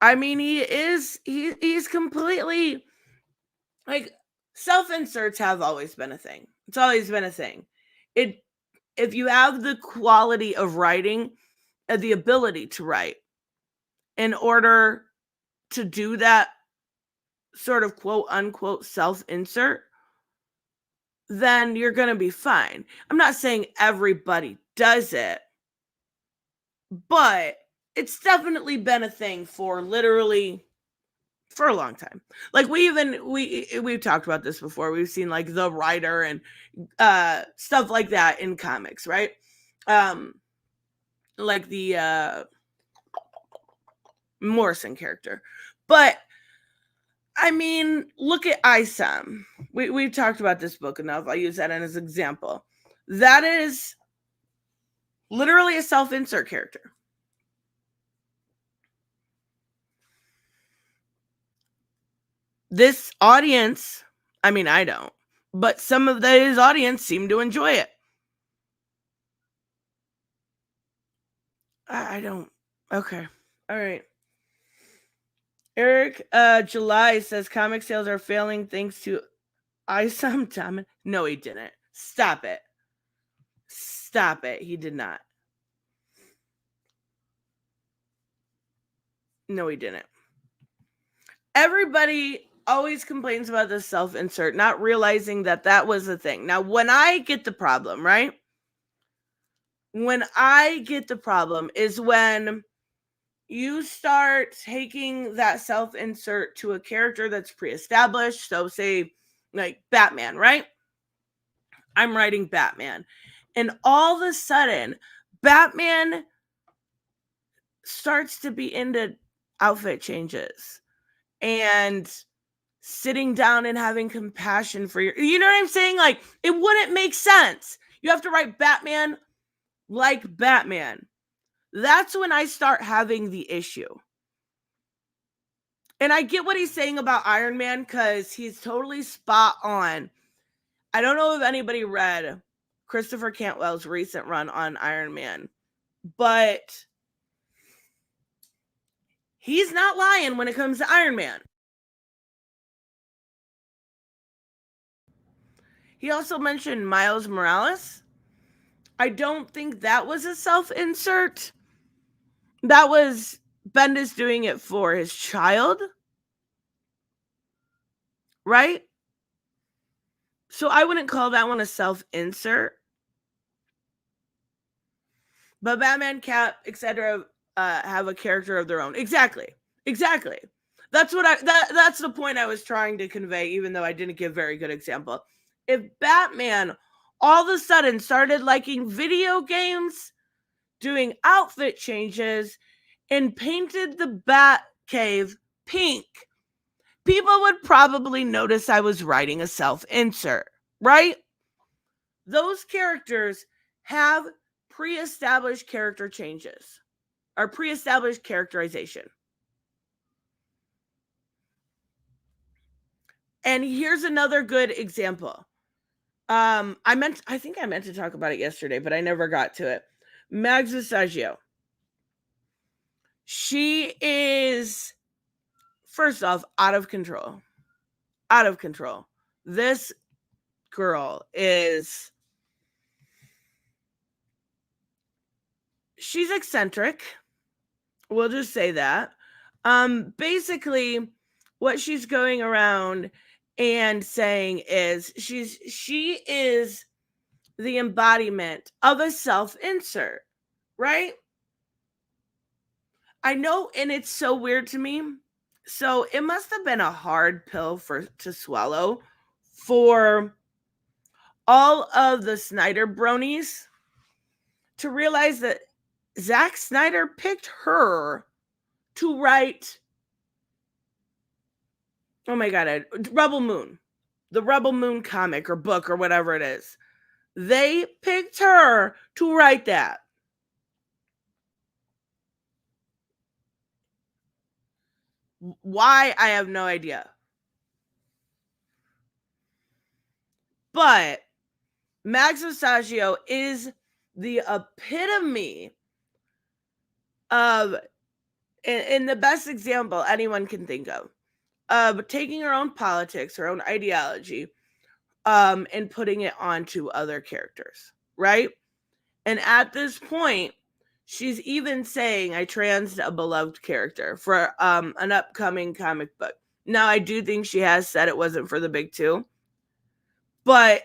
I mean, he's completely, like, self-inserts have always been a thing. It's always been a thing. If you have the quality of writing, the ability to write, in order to do that sort of quote unquote self-insert, then you're going to be fine. I'm not saying everybody does it, but it's definitely been a thing for a long time. Like we've talked about this before. We've seen like the writer and stuff like that in comics, right? Like the Morrison character. But I mean, look at Isam. We've talked about this book enough. I'll use that as an example. That is literally a self-insert character. This audience, I mean, I don't, but some of his audience seem to enjoy it. I don't. Okay. All right. Eric July says comic sales are failing thanks to Isam Diamond. No, he didn't. Stop it. Stop it. He did not. No, he didn't. Everybody always complains about the self-insert, not realizing that was the thing. Now, when I get the problem, right? When I get the problem is when you start taking that self-insert to a character that's pre-established. So say like Batman, right? I'm writing Batman. And all of a sudden, Batman starts to be into outfit changes and sitting down and having compassion for you know what I'm saying? Like, it wouldn't make sense. You have to write Batman like Batman. That's when I start having the issue. And I get what he's saying about Iron Man because he's totally spot on. I don't know if anybody read Christopher Cantwell's recent run on Iron Man, but he's not lying when it comes to Iron Man. He also mentioned Miles Morales. I don't think that was a self-insert. That was Bendis doing it for his child. Right? So I wouldn't call that one a self-insert. But Batman, Cap, etc. Have a character of their own. Exactly. That's the point I was trying to convey, even though I didn't give a very good example. If Batman all of a sudden started liking video games, doing outfit changes, and painted the Batcave pink, people would probably notice I was writing a self-insert, right? Those characters have pre-established character changes or pre-established characterization. And here's another good example. I think I meant to talk about it yesterday, but I never got to it. Mags Visaggio. She is, first off, out of control. Out of control. This girl is, she's eccentric. We'll just say that. Basically, what she's going around and saying is she is the embodiment of a self-insert, right? I know, and it's so weird to me. So it must have been a hard pill to swallow for all of the Snyder bronies to realize that Zack Snyder picked her to write, oh my God, Rebel Moon. the Rebel Moon comic or book or whatever it is. They picked her to write that. Why? I have no idea. But Max Ostachio is the epitome of, in the best example anyone can think of taking her own politics, her own ideology, and putting it onto other characters, right? And at this point, she's even saying, I transed a beloved character for an upcoming comic book. Now, I do think she has said it wasn't for the big two, but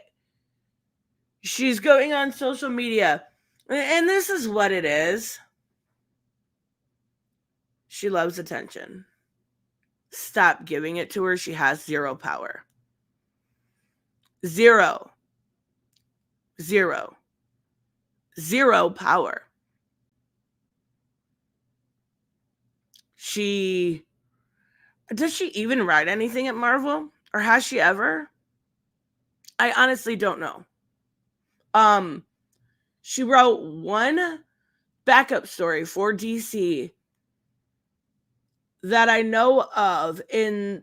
she's going on social media, and this is what it is. She loves attention. Stop giving it to her. She has zero power. Zero power. Does she even write anything at Marvel? Or has she ever? I honestly don't know. She wrote one backup story for DC that I know of in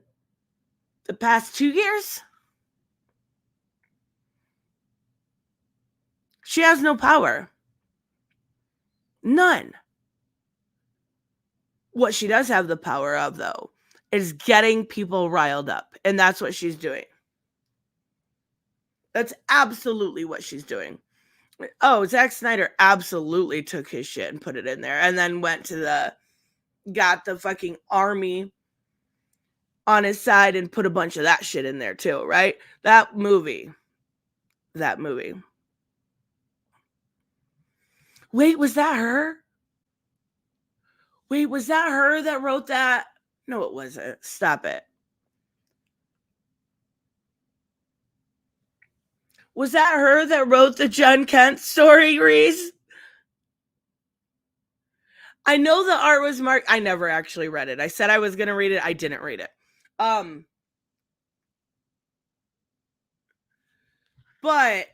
the past 2 years. She has no power. None. What she does have the power of, though, is getting people riled up. And that's what she's doing. That's absolutely what she's doing. Oh, Zack Snyder absolutely took his shit and put it in there. And then got the fucking army on his side and put a bunch of that shit in there too, right? That movie. Wait, was that her? Wait, was that her that wrote that? No, it wasn't. Stop it. Was that her that wrote the John Kent story, Reese? I know the art was marked. I never actually read it. I said I was going to read it. I didn't read it. But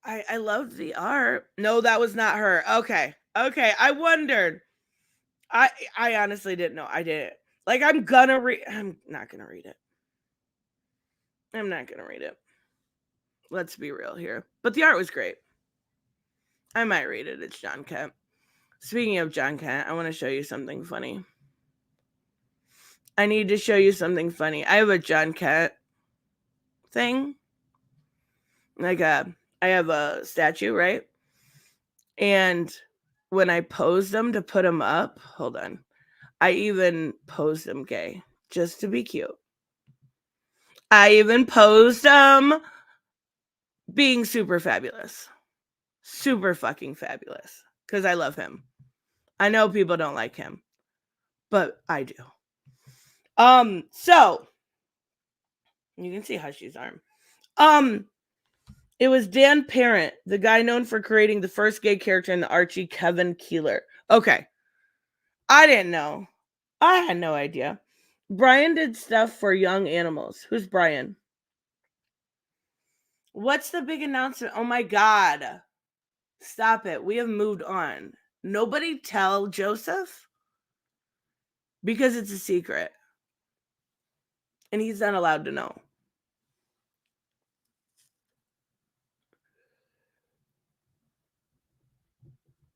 I loved the art. No, that was not her. Okay. I wondered. I honestly didn't know. I didn't. Like, I'm not gonna read it. I'm not gonna read it. Let's be real here. But the art was great. I might read it. It's John Kent. Speaking of John Kent, I want to show you something funny. I need to show you something funny. I have a John Kent thing. I have a statue, right? And when I posed them to put them up, hold on. I even posed them gay just to be cute. I even posed them being super fabulous. Super fucking fabulous. Because I love him. I know people don't like him. But I do. So you can see Hushy's arm. It was Dan Parent, the guy known for creating the first gay character in the Archie, Kevin Keeler. Okay. I didn't know. I had no idea. Brian did stuff for young animals. Who's Brian? What's the big announcement? Oh my God. Stop it. We have moved on. Nobody tell Joseph because it's a secret. And he's not allowed to know.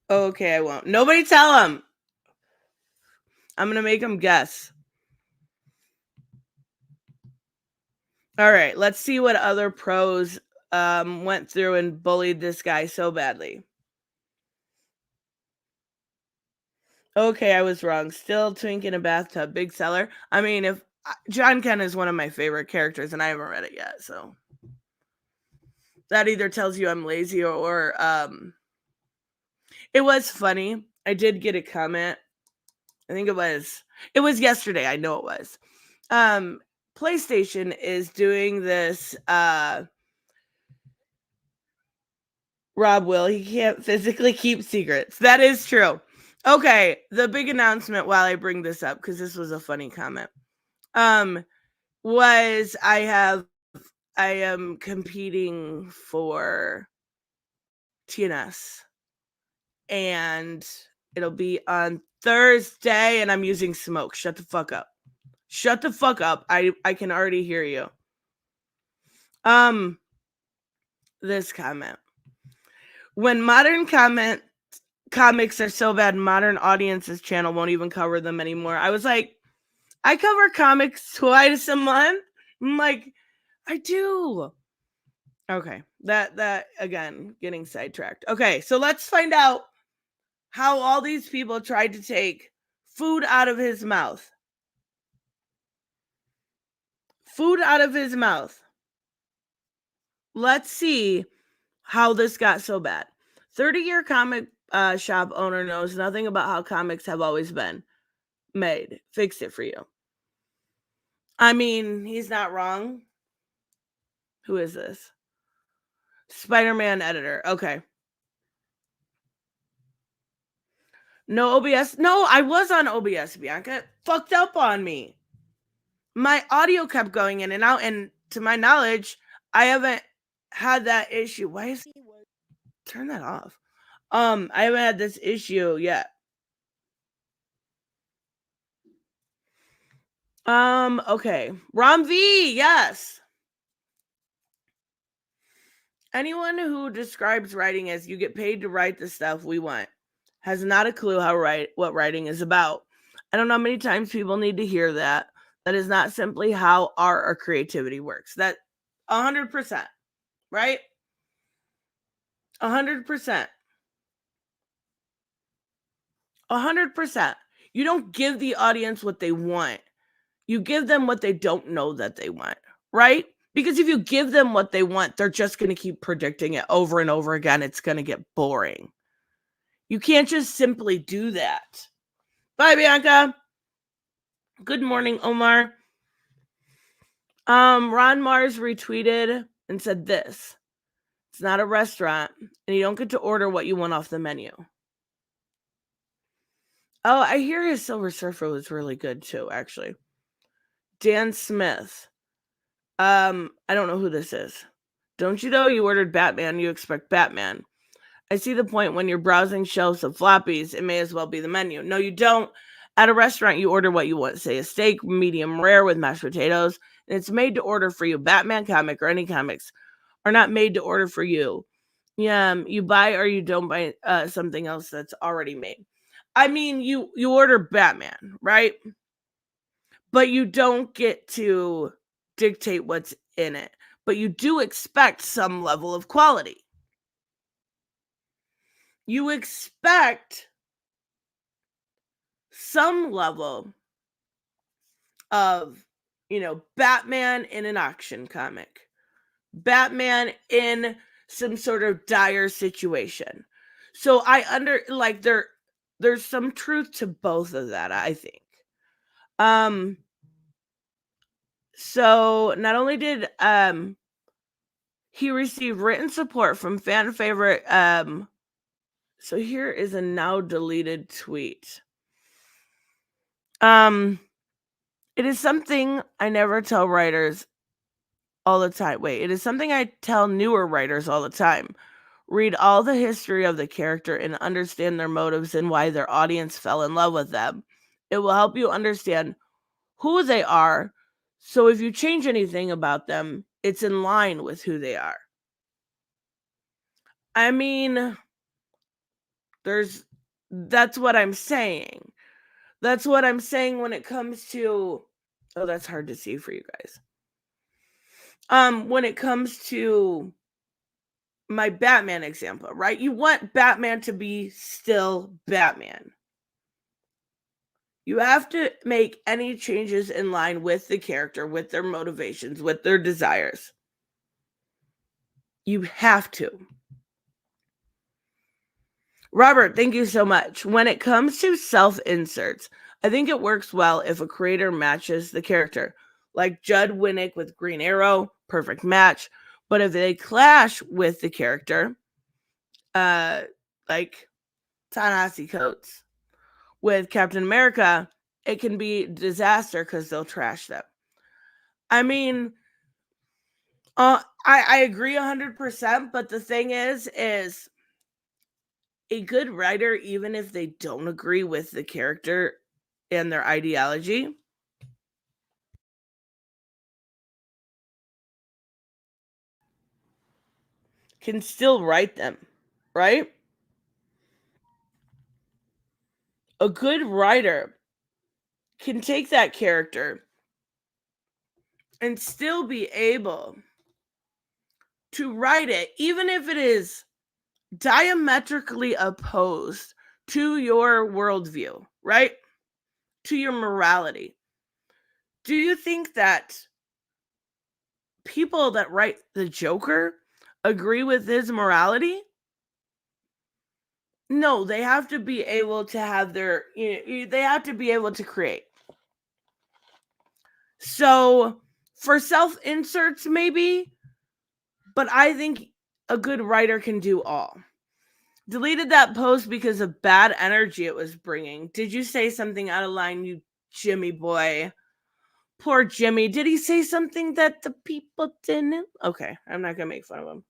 Okay, I won't. Nobody tell him. I'm going to make him guess. All right, let's see what other pros went through and bullied this guy so badly. Okay, I was wrong. Still Twink in a bathtub, big seller. I mean, if John Kent is one of my favorite characters, and I haven't read it yet, so that either tells you I'm lazy or it was funny. I did get a comment. I think it was yesterday. I know it was. PlayStation is doing this. Rob will. He can't physically keep secrets. That is true. Okay, the big announcement while I bring this up, because this was a funny comment, was I am competing for TNS, and it'll be on Thursday, and I'm using smoke. Shut the fuck up. Shut the fuck up. I can already hear you. This comment. When modern comics are so bad, modern audiences channel won't even cover them anymore. I was like, I cover comics twice a month. I'm like, I do. Okay, that again, getting sidetracked. Okay, so let's find out how all these people tried to take food out of his mouth. Food out of his mouth. Let's see how this got so bad. 30-year comic shop owner knows nothing about how comics have always been made. Fixed it for you. I mean, he's not wrong. Who is this? Spider-Man editor. Okay. No OBS. No, I was on OBS, Bianca. It fucked up on me. My audio kept going in and out, and to my knowledge, I haven't had that issue. Why is he? Turn that off. I haven't had this issue yet. Okay. Rom V, yes. Anyone who describes writing as you get paid to write the stuff we want has not a clue what writing is about. I don't know how many times people need to hear that. That is not simply how art or creativity works. That 100%, right? 100%. 100%. You don't give the audience what they want. You give them what they don't know that they want, right? Because if you give them what they want, they're just going to keep predicting it over and over again. It's going to get boring. You can't just simply do that. Bye, Bianca. Good morning, Omar. Ron Mars retweeted and said this. It's not a restaurant, and you don't get to order what you want off the menu. Oh, I hear his Silver Surfer was really good too, actually. Dan Smith. I don't know who this is. Don't you know you ordered Batman, you expect Batman. I see the point when you're browsing shelves of floppies, it may as well be the menu. No, you don't. At a restaurant, you order what you want, say a steak, medium rare with mashed potatoes, and it's made to order for you. Batman comic or any comics are not made to order for you. Yeah, you buy or you don't buy something else that's already made. I mean, you order Batman, right? But you don't get to dictate what's in it. But you do expect some level of quality. You expect some level of, Batman in an action comic, Batman in some sort of dire situation. So there's some truth to both of that, I think. So not only did he receive written support from fan favorite, so here is a now deleted tweet. It is something I never tell writers all the time. Wait, it is something I tell newer writers all the time. Read all the history of the character and understand their motives and why their audience fell in love with them. It will help you understand who they are. So if you change anything about them, it's in line with who they are. I mean, that's what I'm saying. That's what I'm saying when it comes to, oh, that's hard to see for you guys. When it comes to my Batman example, right? You want Batman to be still Batman. You have to make any changes in line with the character, with their motivations, with their desires. You have to. Robert, thank you so much. When it comes to self-inserts, I think it works well if a creator matches the character. Like Judd Winnick with Green Arrow, perfect match. But if they clash with the character, like Ta-Nehisi Coates, with Captain America, it can be disaster because they'll trash them. I mean, I agree 100%, but the thing is a good writer, even if they don't agree with the character and their ideology, can still write them, right? A good writer can take that character and still be able to write it, even if it is diametrically opposed to your worldview, right? To your morality. Do you think that people that write the Joker agree with his morality? No, they have to be able to have their, they have to be able to create. So for self-inserts, maybe, but I think a good writer can do all. Deleted that post because of bad energy it was bringing. Did you say something out of line, you Jimmy boy? Poor Jimmy. Did he say something that the people didn't? Okay, I'm not going to make fun of him.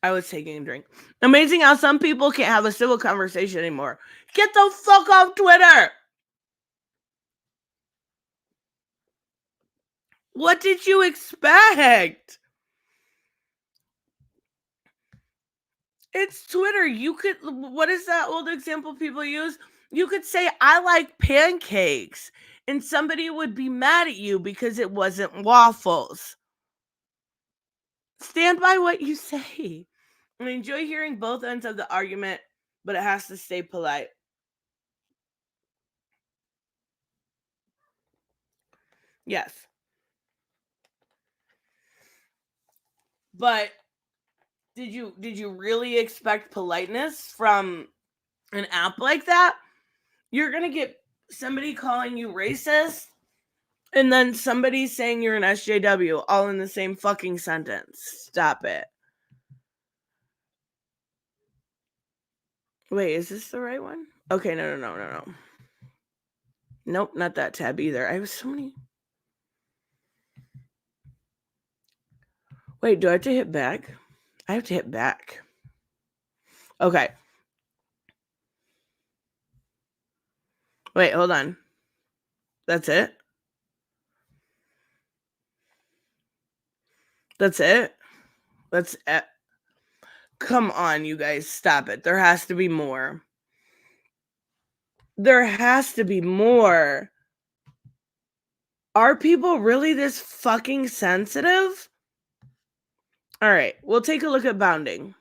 I was taking a drink. Amazing how some people can't have a civil conversation anymore. Get the fuck off Twitter! What did you expect? It's Twitter. You could, what is that old example people use? You could say, I like pancakes, and somebody would be mad at you because it wasn't waffles. Stand by what you say. I enjoy hearing both ends of the argument, but it has to stay polite. Yes. But did you really expect politeness from an app like that? You're going to get somebody calling you racist and then somebody saying you're an SJW all in the same fucking sentence. Stop it. Wait, is this the right one? Okay, no. Nope, not that tab either. I have so many. Wait, do I have to hit back? I have to hit back. Okay. Wait, hold on. That's it? That's it? That's it. Come on, you guys. Stop it. There has to be more. There has to be more. Are people really this fucking sensitive? All right, we'll take a look at bounding.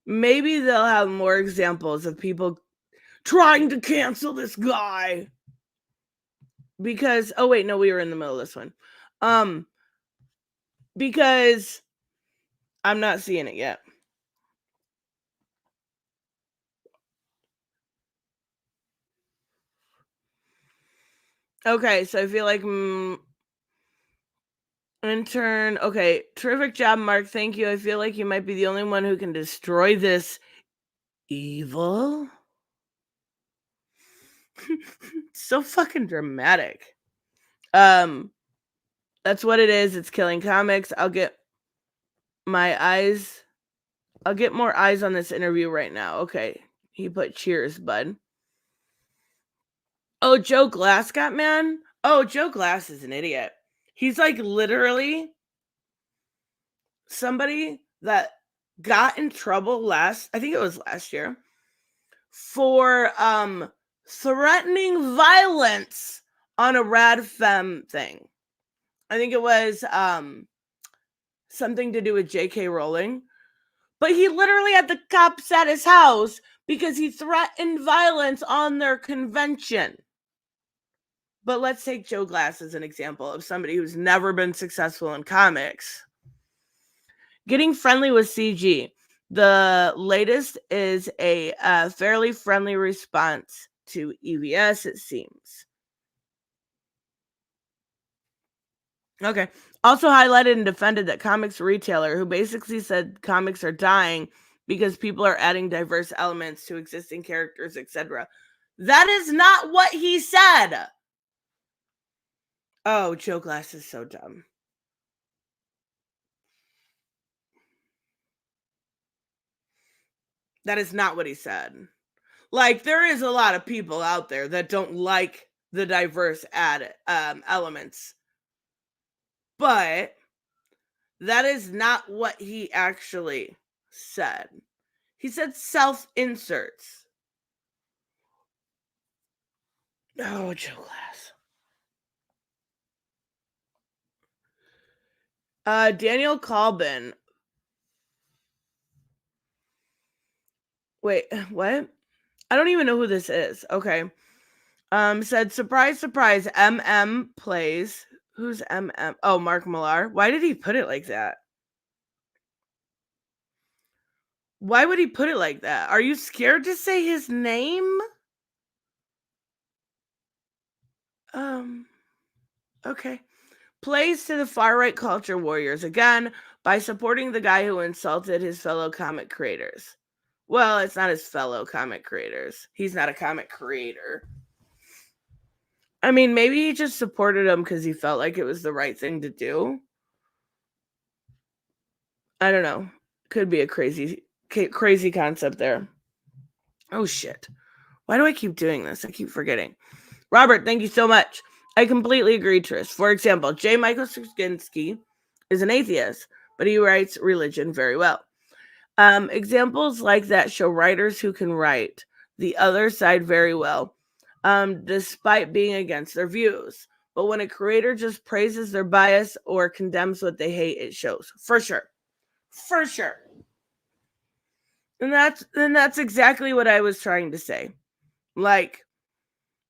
Maybe they'll have more examples of people trying to cancel this guy. Because, oh wait, no, we were in the middle of this one. Because I'm not seeing it yet. Okay, so I feel like intern. Okay, terrific job, Mark. Thank you. I feel like you might be the only one who can destroy this evil. So fucking dramatic. That's what it is. It's killing comics. I'll get more eyes on this interview right now. Okay. He put cheers, bud. Oh, Joe Glass got man? Oh, Joe Glass is an idiot. He's like literally somebody that got in trouble I think it was last year, for threatening violence on a Rad Femme thing. I think it was something to do with J.K. Rowling. But he literally had the cops at his house because he threatened violence on their convention. But let's take Joe Glass as an example of somebody who's never been successful in comics. Getting friendly with CG. The latest is a fairly friendly response to EVS, it seems. Okay. Also highlighted and defended that comics retailer who basically said comics are dying because people are adding diverse elements to existing characters, etc. That is not what he said. Oh, Joe Glass is so dumb. That is not what he said. Like, there is a lot of people out there that don't like the diverse elements. But that is not what he actually said. He said self-inserts. Oh, Joe Glass. Daniel Colbin. Wait, what? I don't even know who this is. Okay. Said, surprise, surprise, MM plays. Who's MM? Oh, Mark Millar. Why did he put it like that? Why would he put it like that? Are you scared to say his name? Okay. Plays to the far-right culture warriors again by supporting the guy who insulted his fellow comic creators. Well, it's not his fellow comic creators. He's not a comic creator. I mean, maybe he just supported him because he felt like it was the right thing to do. I don't know. Could be a crazy concept there. Oh, shit. Why do I keep doing this? I keep forgetting. Robert, thank you so much. I completely agree, Trish. For example, J. Michael Straczynski is an atheist, but he writes religion very well. Examples like that show writers who can write the other side very well, despite being against their views. But when a creator just praises their bias or condemns what they hate, it shows. For sure. For sure. And that's exactly what I was trying to say. Like,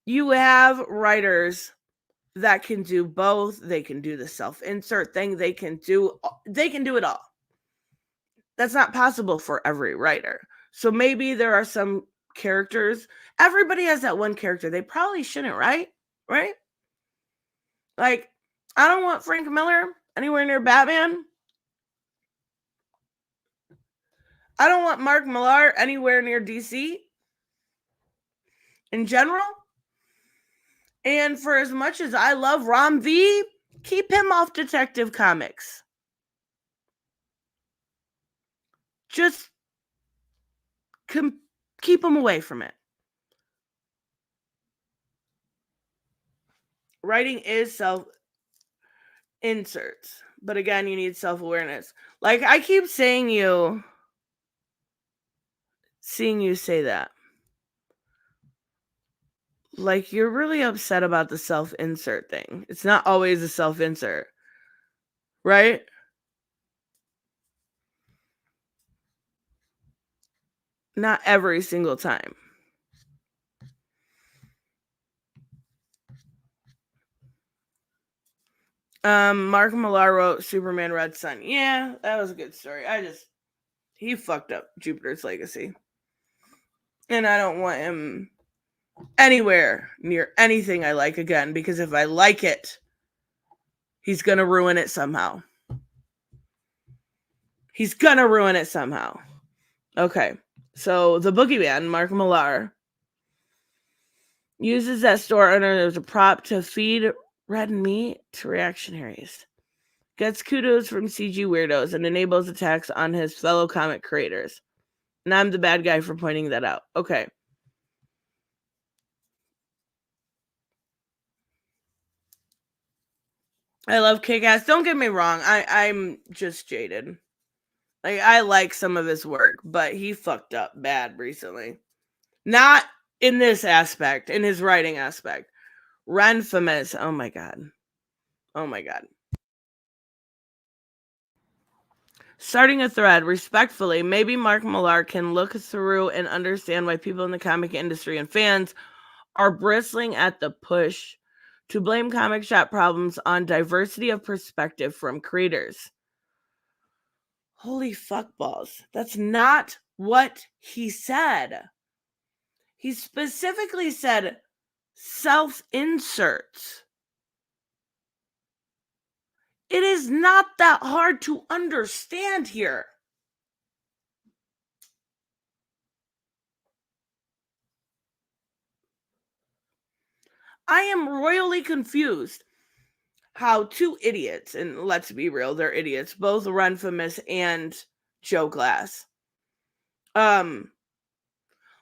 you have writers that can do both. They can do the self-insert thing. They can do it all. That's not possible for every writer. So maybe there are some characters. Everybody has that one character they probably shouldn't write, right? Like, I don't want Frank Miller anywhere near Batman. I don't want Mark Millar anywhere near DC in general. And for as much as I love Rom V, keep him off Detective Comics. Just keep him away from it. Writing is self-inserts. But again, you need self-awareness. Like, I keep seeing you say that. Like, you're really upset about the self-insert thing. It's not always a self-insert. Right? Not every single time. Mark Millar wrote Superman Red Sun. Yeah, that was a good story. He fucked up Jupiter's Legacy. And I don't want him anywhere near anything I like again, because if I like it, he's gonna ruin it somehow. Okay, so the Boogeyman, Mark Millar, uses that store owner as a prop to feed red meat to reactionaries. Gets kudos from CG weirdos and enables attacks on his fellow comic creators. And I'm the bad guy for pointing that out. Okay. I love Kick-Ass. Don't get me wrong. I'm just jaded. Like, I like some of his work, but he fucked up bad recently. Not in this aspect, in his writing aspect. Renfamous. Oh my god. Starting a thread, respectfully, maybe Mark Millar can look through and understand why people in the comic industry and fans are bristling at the push to blame comic shop problems on diversity of perspective from creators. Holy fuck balls. That's not what he said. He specifically said self-inserts. It is not that hard to understand here. I am royally confused how two idiots, and let's be real, they're idiots, both Renfamous and Joe Glass,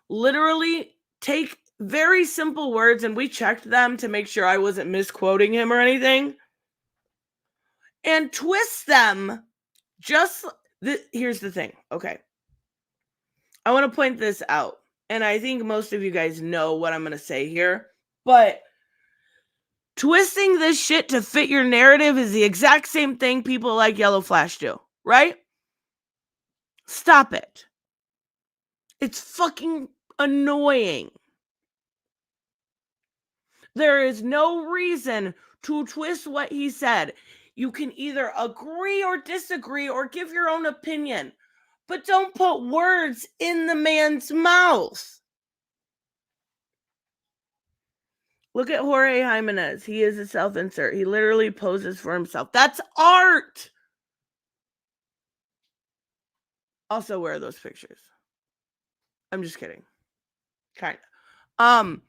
literally take very simple words, and we checked them to make sure I wasn't misquoting him or anything, and twist them here's the thing, okay? I want to point this out, and I think most of you guys know what I'm going to say here, but twisting this shit to fit your narrative is the exact same thing people like Yellow Flash do, right? Stop it. It's fucking annoying. There is no reason to twist what he said. You can either agree or disagree or give your own opinion, but don't put words in the man's mouth. Look at Jorge Jimenez. He is a self-insert. He literally poses for himself. That's art. Also, where are those pictures? I'm just kidding. Kind of.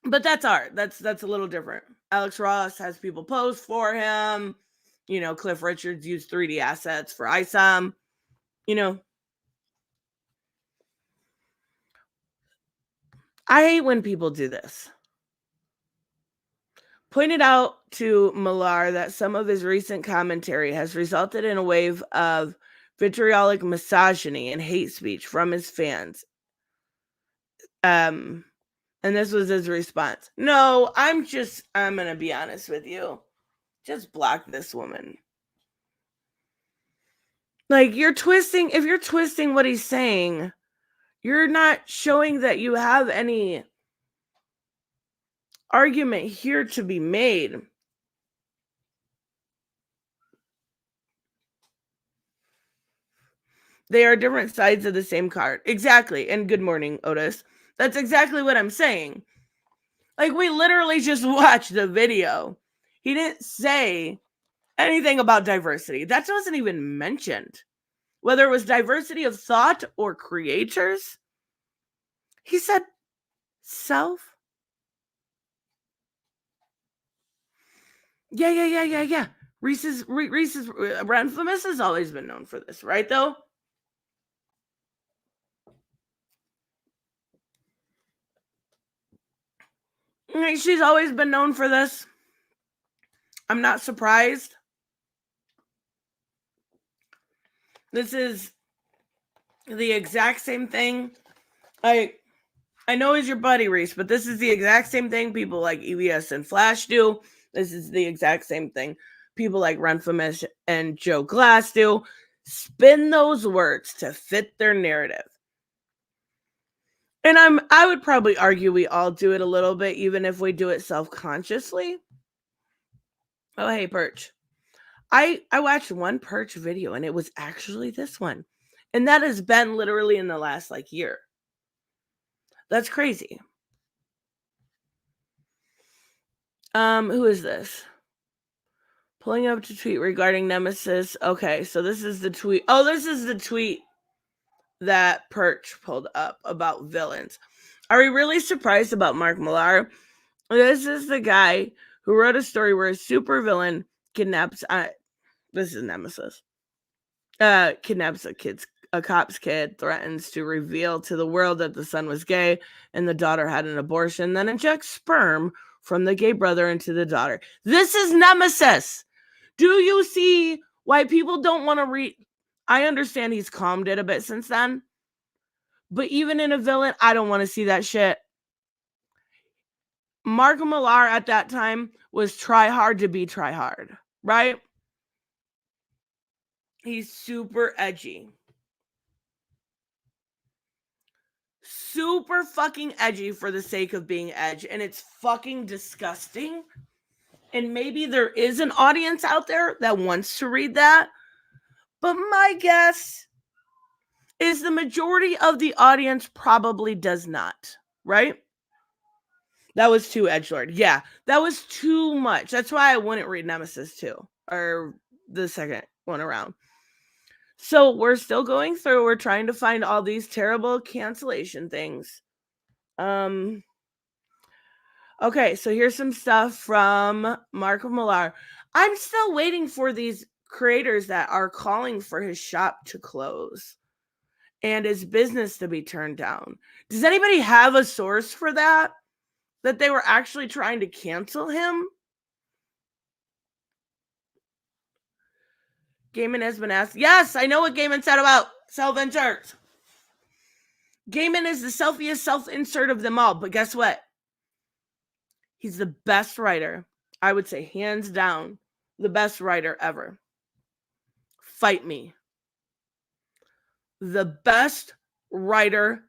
But that's art. That's a little different. Alex Ross has people pose for him. You know, Cliff Richards used 3D assets for ISOM. You know, I hate when people do this. Pointed out to Millar that some of his recent commentary has resulted in a wave of vitriolic misogyny and hate speech from his fans. And this was his response. No, I'm going to be honest with you. Just block this woman. Like, if you're twisting what he's saying, you're not showing that you have any argument here to be made. They are different sides of the same card. Exactly. And good morning, Otis. That's exactly what I'm saying. Like, we literally just watched the video. He didn't say anything about diversity. That wasn't even mentioned. Whether it was diversity of thought or creators. He said self. Yeah. Reese's Renfamous has always been known for this, right, though? She's always been known for this. I'm not surprised. This is the exact same thing. I know he's your buddy, Reese, but this is the exact same thing people like EBS and Flash do. This is the exact same thing people like Renfamous and Joe Glass do. Spin those words to fit their narrative. And I would probably argue we all do it a little bit, even if we do it self-consciously. Oh, hey, Perch. I watched one Perch video, and it was actually this one. And that has been literally in the last, year. That's crazy. Who is this? Pulling up to tweet regarding Nemesis. Okay, so this is the tweet. Oh, this is the tweet that Perch pulled up about villains. Are we really surprised about Mark Millar? This is the guy who wrote a story where a supervillain kidnaps. This is Nemesis. Kidnaps a cop's kid, threatens to reveal to the world that the son was gay and the daughter had an abortion, then injects sperm from the gay brother into the daughter. This is Nemesis. Do you see why people don't want to read? I understand he's calmed it a bit since then, but even in a villain, I don't want to see that shit. Mark Millar at that time was try hard to be try hard, right? He's super edgy. Super fucking edgy for the sake of being edgy, and it's fucking disgusting. And maybe there is an audience out there that wants to read that, but my guess is the majority of the audience probably does not, right? That was too edgelord. Yeah, that was too much. That's why I wouldn't read Nemesis too. or the second one around. So we're still going through. We're trying to find all these terrible cancellation things. Okay, so here's some stuff from Mark Millar. I'm still waiting for these creators that are calling for his shop to close and his business to be turned down. Does anybody have a source for that? That they were actually trying to cancel him? Gaiman has been asked. Yes, I know what Gaiman said about self-inserts. Gaiman is the selfiest self-insert of them all, but guess what? He's the best writer. I would say hands down, the best writer ever. Fight me. The best writer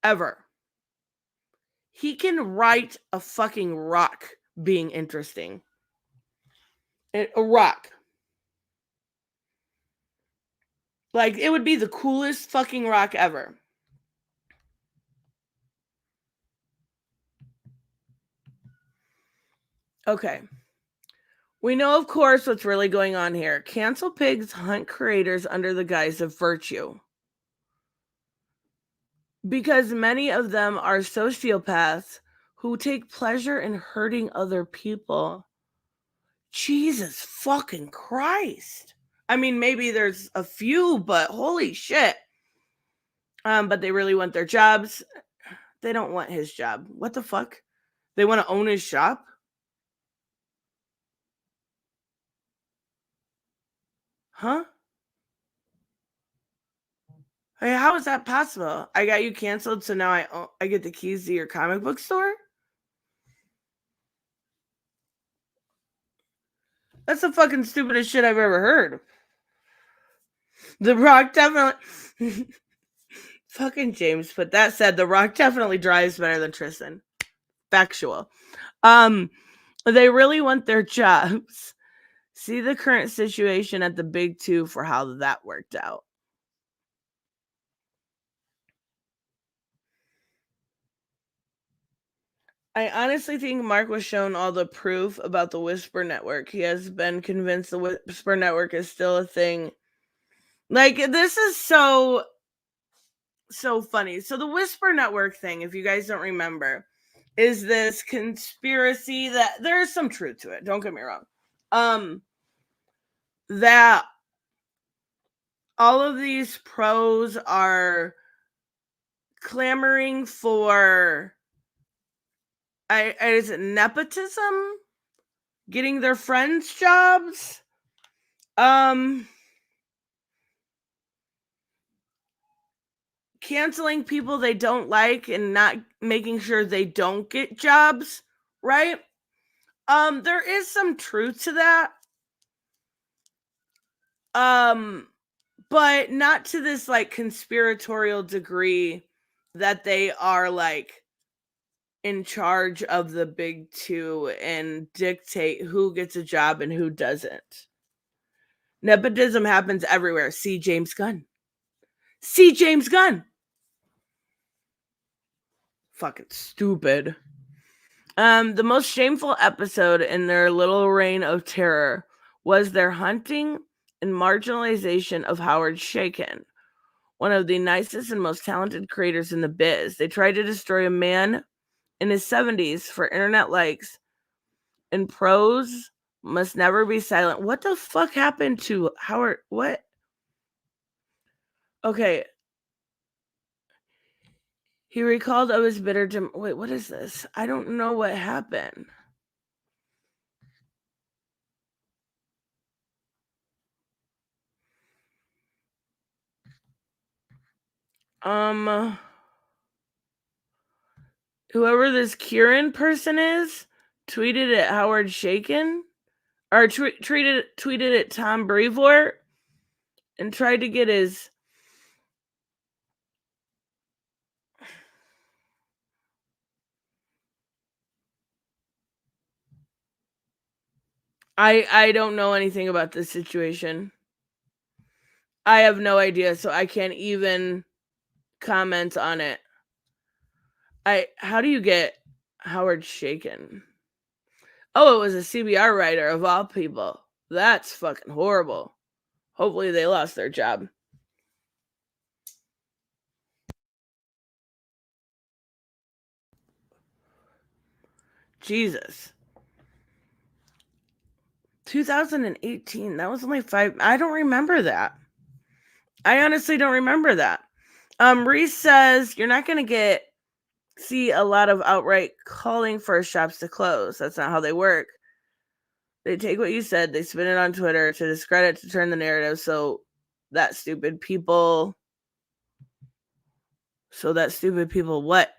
ever. He can write a fucking rock being interesting. A rock. Like, it would be the coolest fucking rock ever. Okay. We know, of course, what's really going on here. Cancel pigs hunt creators under the guise of virtue. Because many of them are sociopaths who take pleasure in hurting other people. Jesus fucking Christ. I mean, maybe there's a few, but holy shit. But they really want their jobs. They don't want his job. What the fuck? They want to own his shop? Huh? Hey, how is that possible? I got you canceled, so now I get the keys to your comic book store? That's the fucking stupidest shit I've ever heard. The Rock definitely... Fucking James, but that said, The Rock definitely drives better than Tristan. Factual. They really want their jobs. See the current situation at the big two for how that worked out. I honestly think Mark was shown all the proof about the Whisper Network. He has been convinced the Whisper Network is still a thing. Like, this is so funny. So the Whisper Network thing, if you guys don't remember, is this conspiracy that there's some truth to it. Don't get me wrong. That all of these pros are clamoring for is it nepotism? Getting their friends jobs? Canceling people they don't like and not making sure they don't get jobs, right? There is some truth to that. But not to this like conspiratorial degree that they are like in charge of the big two and dictate who gets a job and who doesn't. Nepotism happens everywhere. See James Gunn. See James Gunn. Fucking stupid. The most shameful episode in their little reign of terror was their hunting and marginalization of Howard Chaykin, one of the nicest and most talented creators in the biz. They tried to destroy a man in his 70s for internet likes, and pros must never be silent. What the fuck happened to Howard? What? Okay. He recalled of his bitter... Wait, what is this? I don't know what happened. Whoever this Kieran person is tweeted at Howard Chaykin, or tweeted at Tom Brevoort and tried to get his... I don't know anything about this situation. I have no idea, so I can't even comment on it. How do you get Howard Chaykin? Oh, it was a CBR writer of all people. That's fucking horrible. Hopefully they lost their job. Jesus. 2018. That was only 5. I don't remember that. I honestly don't remember that. Reese says you're not going to see a lot of outright calling for shops to close. That's not how they work. They take what you said, they spin it on Twitter to discredit, to turn the narrative so that stupid people what?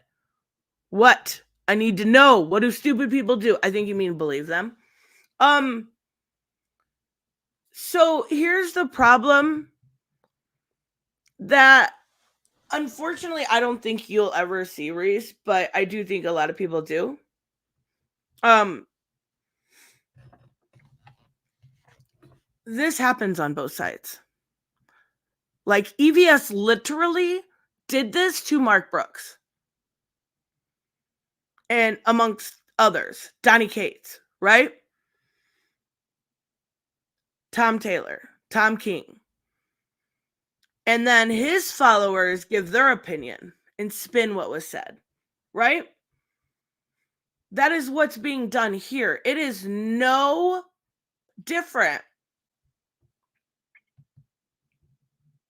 What? I need to know. What do stupid people do? I think you mean believe them. So here's the problem that unfortunately I don't think you'll ever see, Reese, but I do think a lot of people do. This happens on both sides. Like EVS literally did this to Mark Brooks. And amongst others, Donnie Cates, right? Tom Taylor, Tom King. And then his followers give their opinion and spin what was said, right? That is what's being done here. It is no different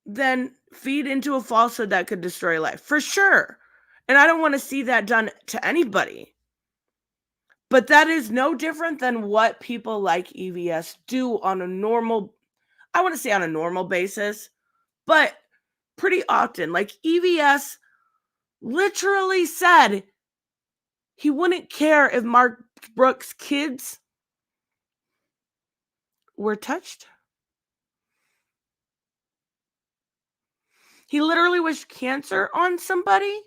than feed into a falsehood that could destroy life, for sure. And I don't want to see that done to anybody. But that is no different than what people like EVS do on a normal, I want to say on a normal basis, but pretty often. Like EVS literally said he wouldn't care if Mark Brooks' kids were touched. He literally wished cancer on somebody.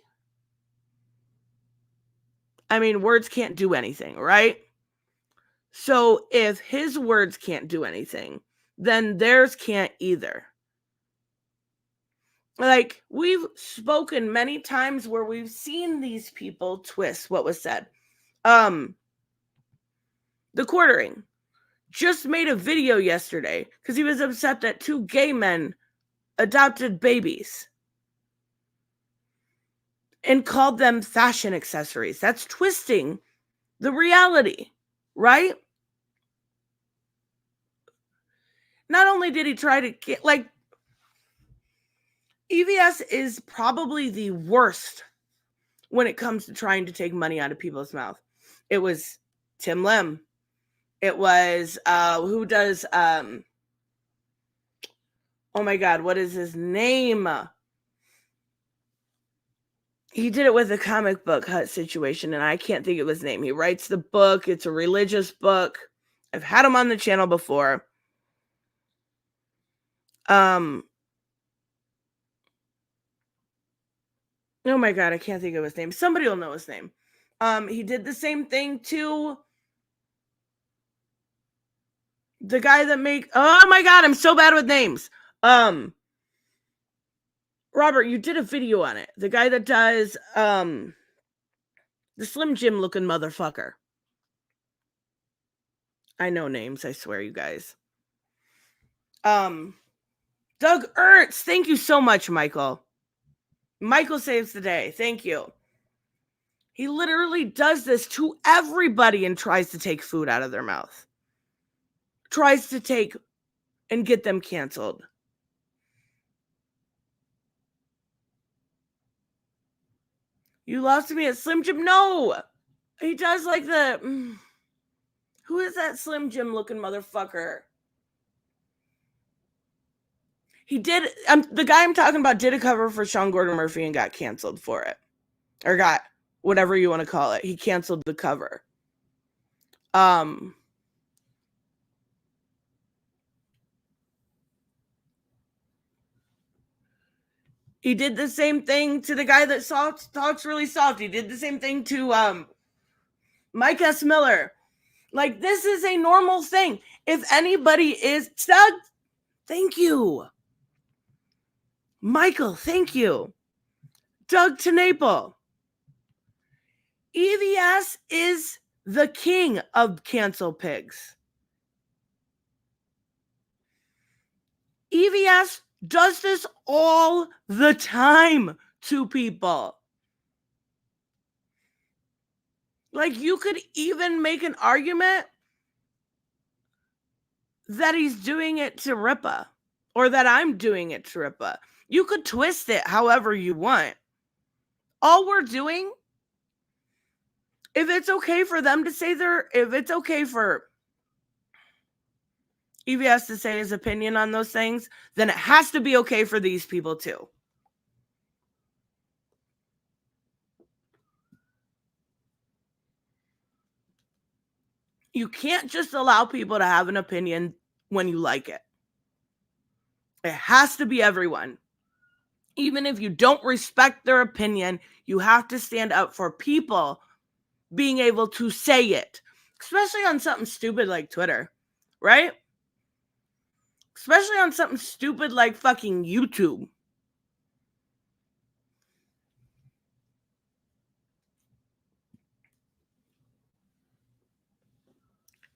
I mean, words can't do anything, right? So if his words can't do anything, then theirs can't either. Like, we've spoken many times where we've seen these people twist what was said. The Quartering just made a video yesterday because he was upset that 2 gay men adopted babies and called them fashion accessories. That's twisting the reality, right? Not only did he try to get, like, EVS is probably the worst when it comes to trying to take money out of people's mouth. It was Tim Lim. It was, who does, oh my God, what is his name? He did it with a comic book hut situation, and I can't think of his name. He writes the book. It's a religious book. I've had him on the channel before. Oh my God, I can't think of his name. Somebody will know his name. He did the same thing to the guy that oh my God, I'm so bad with names. Robert, you did a video on it. The guy that does the Slim Jim looking motherfucker. I know names, I swear, you guys. Doug Ernst. Thank you so much, Michael. Michael saves the day. Thank you. He literally does this to everybody and tries to take food out of their mouth. Tries to take and get them canceled. You lost me at Slim Jim? No! He does like the... Who is that Slim Jim looking motherfucker? He did... the guy I'm talking about did a cover for Sean Gordon Murphy and got canceled for it. Or got whatever you want to call it. He canceled the cover. He did the same thing to the guy that talks really soft. He did the same thing to Mike S. Millar. Like, this is a normal thing. If anybody is... Doug, thank you. Michael, thank you. Doug Tenaple. EVS is the king of cancel pigs. EVS does this all the time to people. Like, you could even make an argument that he's doing it to Ripa, or that I'm doing it to Ripa. You could twist it however you want. All we're doing, if it's okay for them to say if it's okay for EVS to say his opinion on those things, then it has to be okay for these people too. You can't just allow people to have an opinion when you like it. It has to be everyone. Even if you don't respect their opinion, you have to stand up for people being able to say it, especially on something stupid like Twitter, right? Especially on something stupid like fucking YouTube.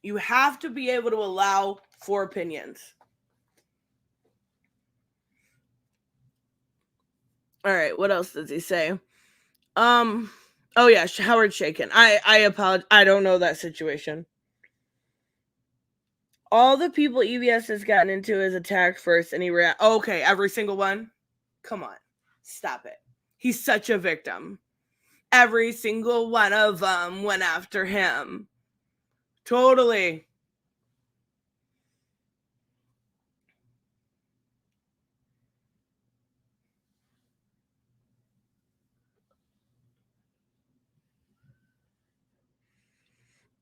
You have to be able to allow for opinions. All right, what else does he say? Oh yeah, Howard Shaken. I apologize. I don't know that situation. All the people EVS has gotten into is attack first, and he okay, every single one? Come on, stop it. He's such a victim. Every single one of them went after him. Totally.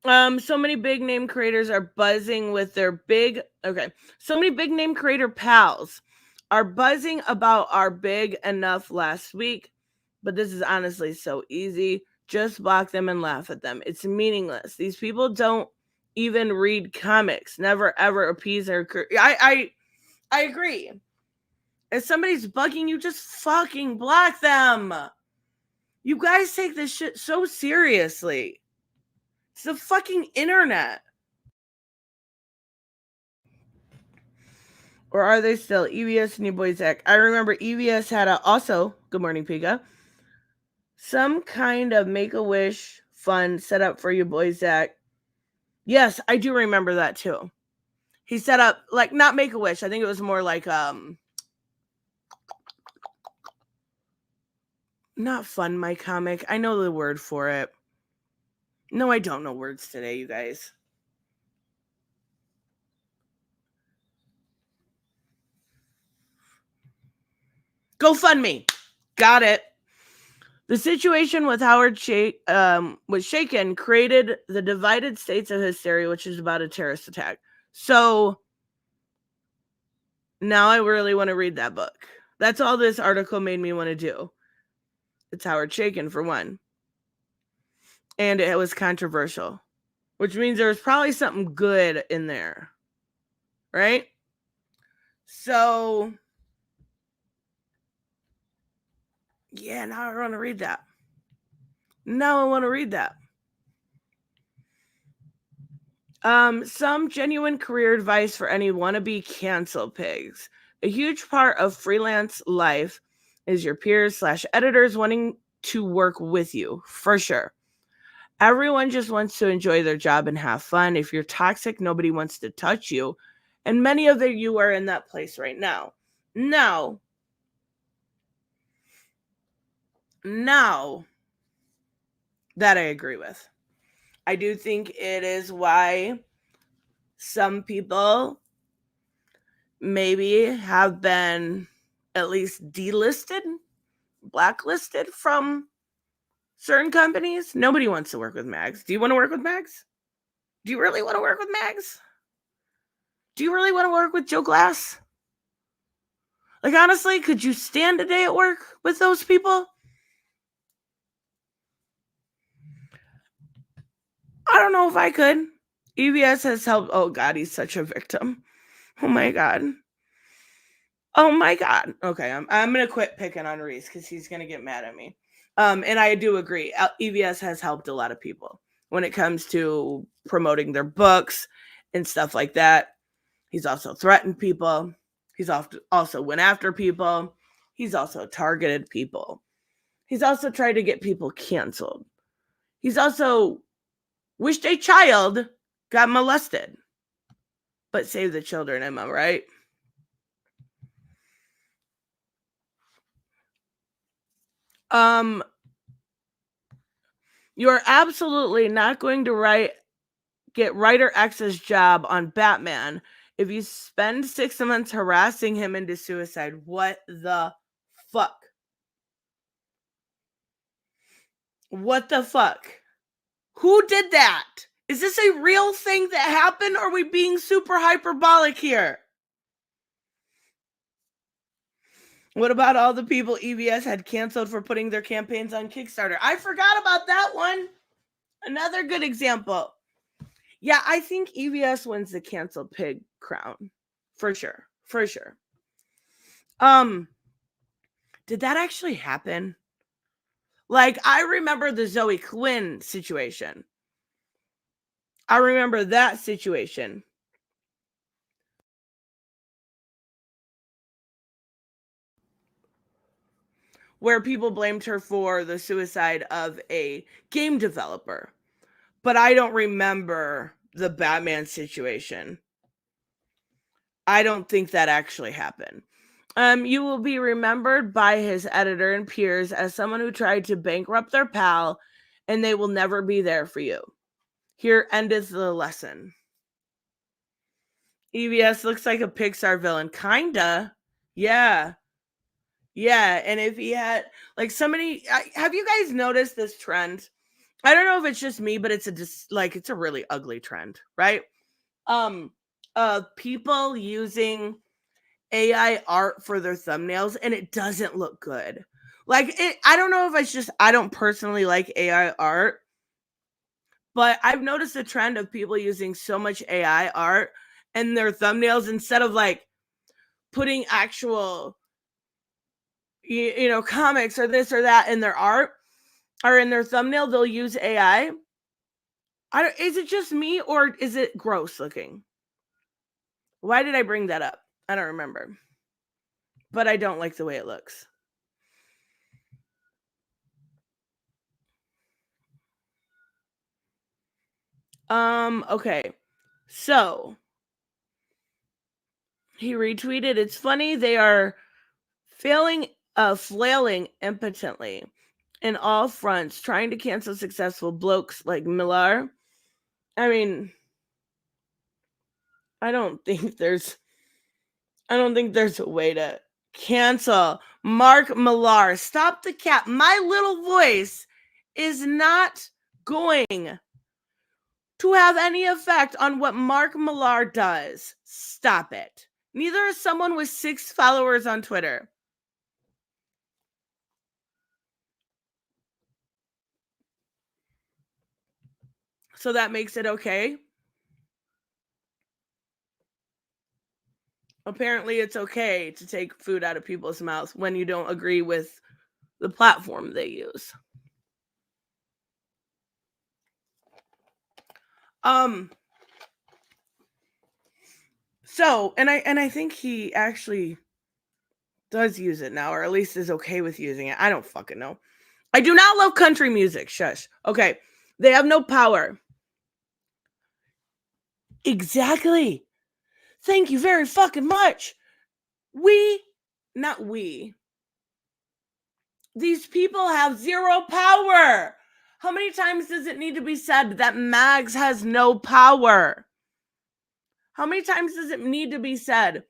So many big name creators are buzzing with their so many big name creator pals are buzzing about our big enough last week, but this is honestly so easy. Just block them and laugh at them. It's meaningless. These people don't even read comics. Never ever appease their I agree. If somebody's bugging you, just fucking block them. You guys take this shit so seriously. It's the fucking internet. Or are they still EVS and your boy Zach? I remember EVS had also, good morning, Pika, some kind of Make-A-Wish fund set up for your boy Zach. Yes, I do remember that too. He set up, like, not Make-A-Wish. I think it was more like, not Fund My Comic. I know the word for it. No, I don't know words today, you guys. GoFundMe. Got it. The situation with Howard was Shaken created the divided states of hysteria, which is about a terrorist attack. So now I really want to read that book. That's all this article made me want to do. It's Howard Shaken, for one. And it was controversial, which means there was probably something good in there. Right? So, yeah, now I want to read that. Some genuine career advice for any wannabe cancel pigs. A huge part of freelance life is your peers/editors wanting to work with you, for sure. Everyone just wants to enjoy their job and have fun. If you're toxic, nobody wants to touch you. And many of you are in that place right now. Now, that I agree with. I do think it is why some people maybe have been at least delisted, blacklisted from certain companies. Nobody wants to work with Mags. Do you want to work with Mags? Do you really want to work with Mags? Do you really want to work with Joe Glass? Like, honestly, could you stand a day at work with those people? I don't know if I could. EVS has helped. Oh, God, he's such a victim. Oh, my God. Okay, I'm going to quit picking on Reese because he's going to get mad at me. And I do agree. EVS has helped a lot of people when it comes to promoting their books and stuff like that. He's also threatened people. He's also went after people. He's also targeted people. He's also tried to get people canceled. He's also wished a child got molested. But save the children, am I right? You're absolutely not going to get writer X's job on Batman if you spend 6 months harassing him into suicide. What the fuck? What the fuck? Who did that? Is this a real thing that happened, or are we being super hyperbolic here? What about all the people EVS had canceled for putting their campaigns on Kickstarter? I forgot about that one. Another good example. Yeah, I think EVS wins the canceled pig crown. For sure. For sure. Did that actually happen? Like, I remember the Zoe Quinn situation. I remember that situation. Where people blamed her for the suicide of a game developer. But I don't remember the Batman situation. I don't think that actually happened. You will be remembered by his editor and peers as someone who tried to bankrupt their pal, and they will never be there for you. Here endeth the lesson. EVS looks like a Pixar villain. Kinda. Yeah. Yeah, and if he had, like, somebody... have you guys noticed this trend? I don't know if it's just me, but it's a really ugly trend, right? People using AI art for their thumbnails, and it doesn't look good. Like, I don't know if it's just I don't personally like AI art, but I've noticed a trend of people using so much AI art in their thumbnails instead of like putting actual comics or this or that in their art or in their thumbnail. They'll use AI. Is it just me, or is it gross looking? Why did I bring that up? I don't remember. But I don't like the way it looks. Okay. So he retweeted, "It's funny they are flailing impotently in all fronts, trying to cancel successful blokes like Millar." I mean, I don't think there's a way to cancel Mark Millar. Stop the cap. My little voice is not going to have any effect on what Mark Millar does. Stop it. Neither is someone with 6 followers on Twitter. So that makes it okay. Apparently it's okay to take food out of people's mouths when you don't agree with the platform they use. So, and I think he actually does use it now, or at least is okay with using it. I don't fucking know. I do not love country music. Shush. Okay. They have no power. Exactly. Thank you very fucking much. These people have zero power. How many times does it need to be said that Mags has no power? How many times does it need to be said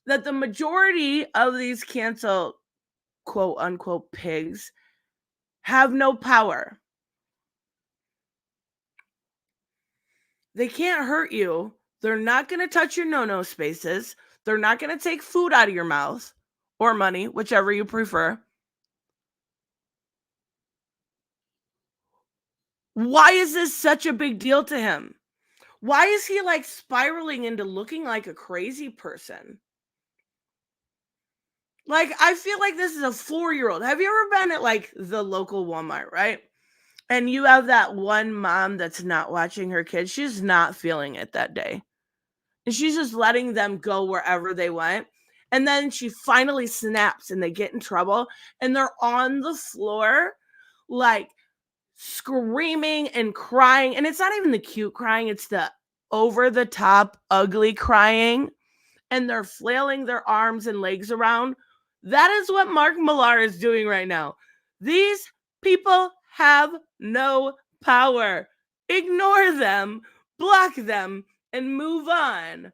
that the majority of these cancel quote unquote pigs have no power? They can't hurt you. They're not going to touch your no-no spaces. They're not going to take food out of your mouth or money, whichever you prefer. Why is this such a big deal to him? Why is he like spiraling into looking like a crazy person? Like, I feel like this is a 4-year-old. Have you ever been at like the local Walmart, right? And you have that one mom that's not watching her kids. She's not feeling it that day. And she's just letting them go wherever they went. And then she finally snaps and they get in trouble and they're on the floor like screaming and crying. And it's not even the cute crying, it's the over the top ugly crying. And they're flailing their arms and legs around. That is what Mark Millar is doing right now. These people have no power. Ignore them, block them, and move on.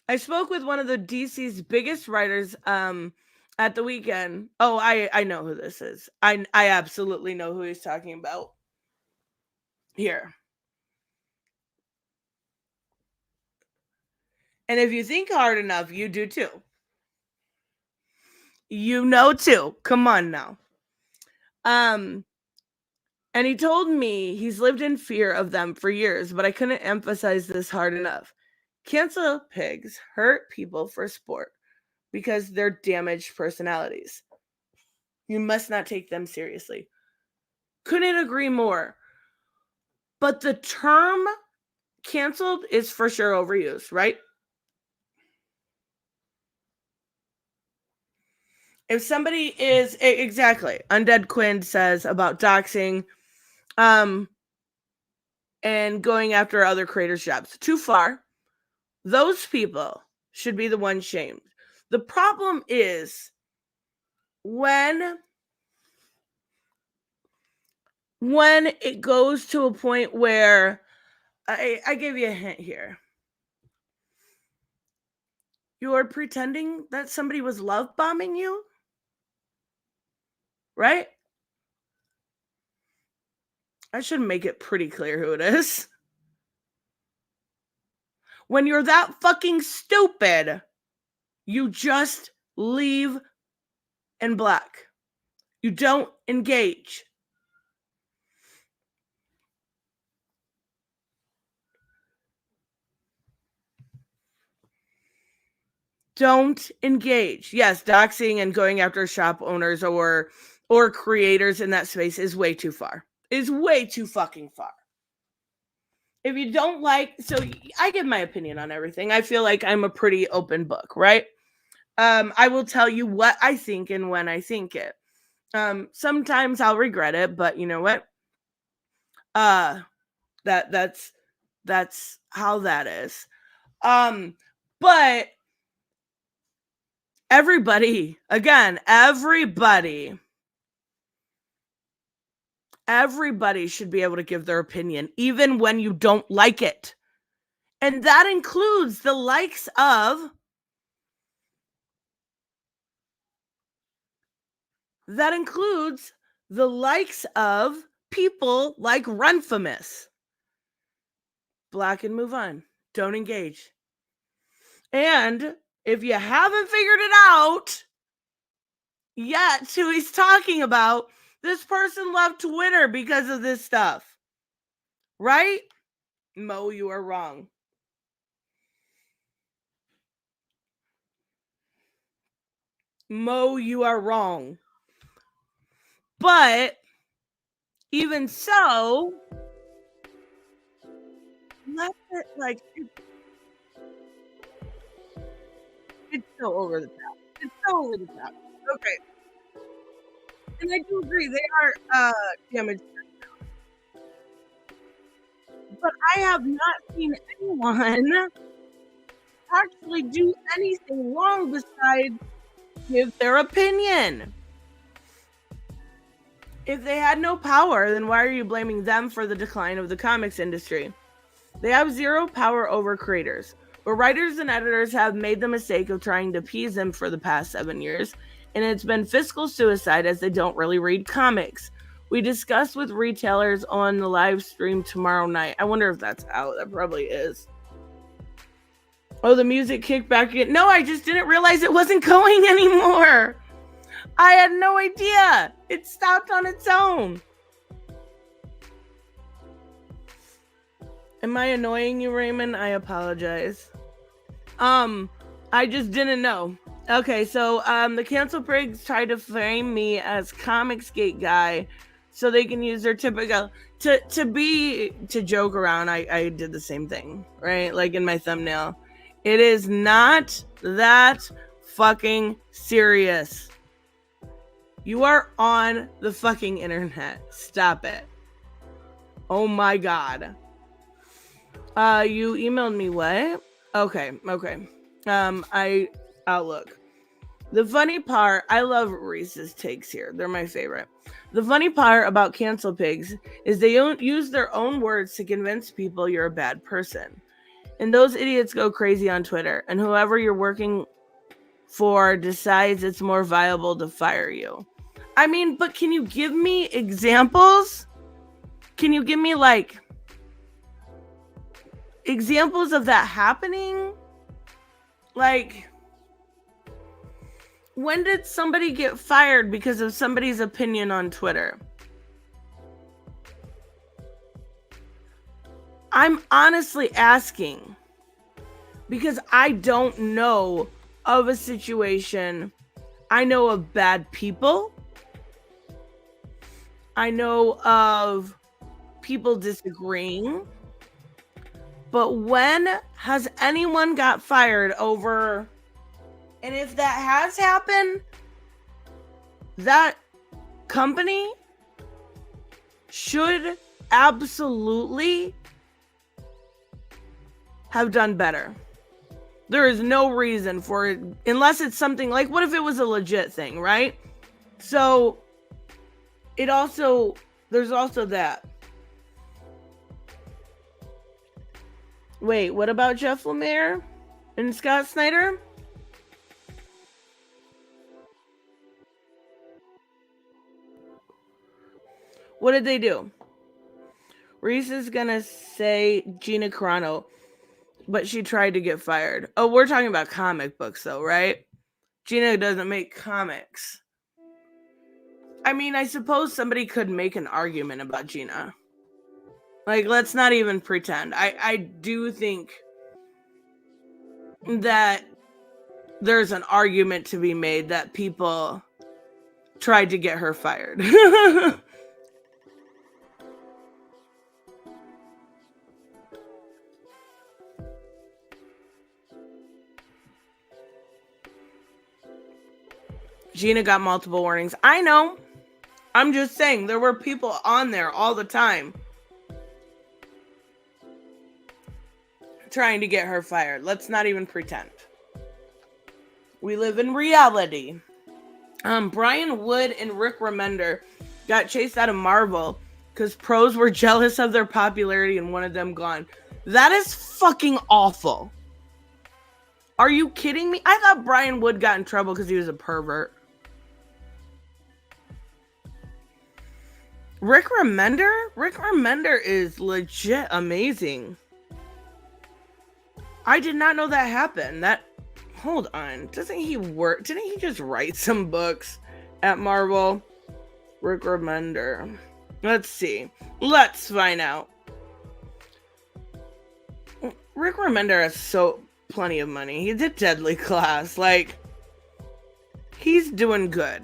I spoke with one of the DC's biggest writers at the weekend. Oh, I know who this is. I absolutely know who he's talking about. Here. And if you think hard enough, you do too. You know too. Come on now. And he told me he's lived in fear of them for years, but I couldn't emphasize this hard enough. Cancel pigs hurt people for sport because they're damaged personalities. You must not take them seriously. Couldn't agree more. But the term canceled is for sure overused, right? If somebody is exactly, Undead Quinn says about doxing and going after other creators' jobs. Too far. Those people should be the ones shamed. The problem is when it goes to a point where I give you a hint here. You're pretending that somebody was love bombing you, right? I should make it pretty clear who it is. When you're that fucking stupid, you just leave and block. You don't engage. Don't engage. Yes, doxing and going after shop owners or creators in that space is way too far. Is way too fucking far. If you don't like, so I give my opinion on everything. I feel like I'm a pretty open book, right? I will tell you what I think and when I think it. Sometimes I'll regret it, but you know what? That's how that is. But everybody should be able to give their opinion, even when you don't like it. And that includes the likes of people like Renfamous. Block and move on. Don't engage. And if you haven't figured it out yet who he's talking about, this person left Twitter because of this stuff. Right? Mo, you are wrong. Mo, you are wrong. But even so, let it like it's so over the top. It's so over the top. Okay. And I do agree they are damaged. But I have not seen anyone actually do anything wrong besides give their opinion. If they had no power, then why are you blaming them for the decline of the comics industry? They have zero power over creators, but writers and editors have made the mistake of trying to appease them for the past 7 years, and it's been fiscal suicide as they don't really read comics. We discussed with retailers on the live stream tomorrow night. I wonder if that's out. That probably is. Oh, the music kicked back again. No, I just didn't realize it wasn't going anymore. I had no idea. It stopped on its own. Am I annoying you, Raymond? I apologize. I just didn't know. Okay, so the Cancel Prigs tried to frame me as Comicsgate guy so they can use their typical to joke around. I did the same thing, right? Like in my thumbnail. It is not that fucking serious. You are on the fucking internet. Stop it. Oh my god. You emailed me what? Okay. Outlook. The funny part, I love Reese's takes here. They're my favorite. The funny part about cancel pigs is they don't use their own words to convince people you're a bad person. And those idiots go crazy on Twitter, and whoever you're working for decides it's more viable to fire you. I mean, but can you give me examples? Can you give me like examples of that happening? Like, when did somebody get fired because of somebody's opinion on Twitter? I'm honestly asking because I don't know of a situation. I know of bad people. I know of people disagreeing. But when has anyone got fired over? And if that has happened, that company should absolutely have done better. There is no reason for it, unless it's something like, what if it was a legit thing, right? So there's also that. Wait, what about Jeff Lemire and Scott Snyder? What did they do? Reese is gonna say Gina Carano, but she tried to get fired. Oh, we're talking about comic books though, right? Gina doesn't make comics. I mean, I suppose somebody could make an argument about Gina. Like, let's not even pretend. I do think that there's an argument to be made that people tried to get her fired. Gina got multiple warnings. I know. I'm just saying, there were people on there all the time trying to get her fired. Let's not even pretend. We live in reality. Brian Wood and Rick Remender got chased out of Marvel because pros were jealous of their popularity and wanted them gone. That is fucking awful. Are you kidding me? I thought Brian Wood got in trouble because he was a pervert. Rick Remender? Rick Remender is legit amazing. I did not know that happened. Hold on. Doesn't he work? Didn't he just write some books at Marvel? Rick Remender. Let's see. Let's find out. Rick Remender has plenty of money. He did Deadly Class. Like, he's doing good.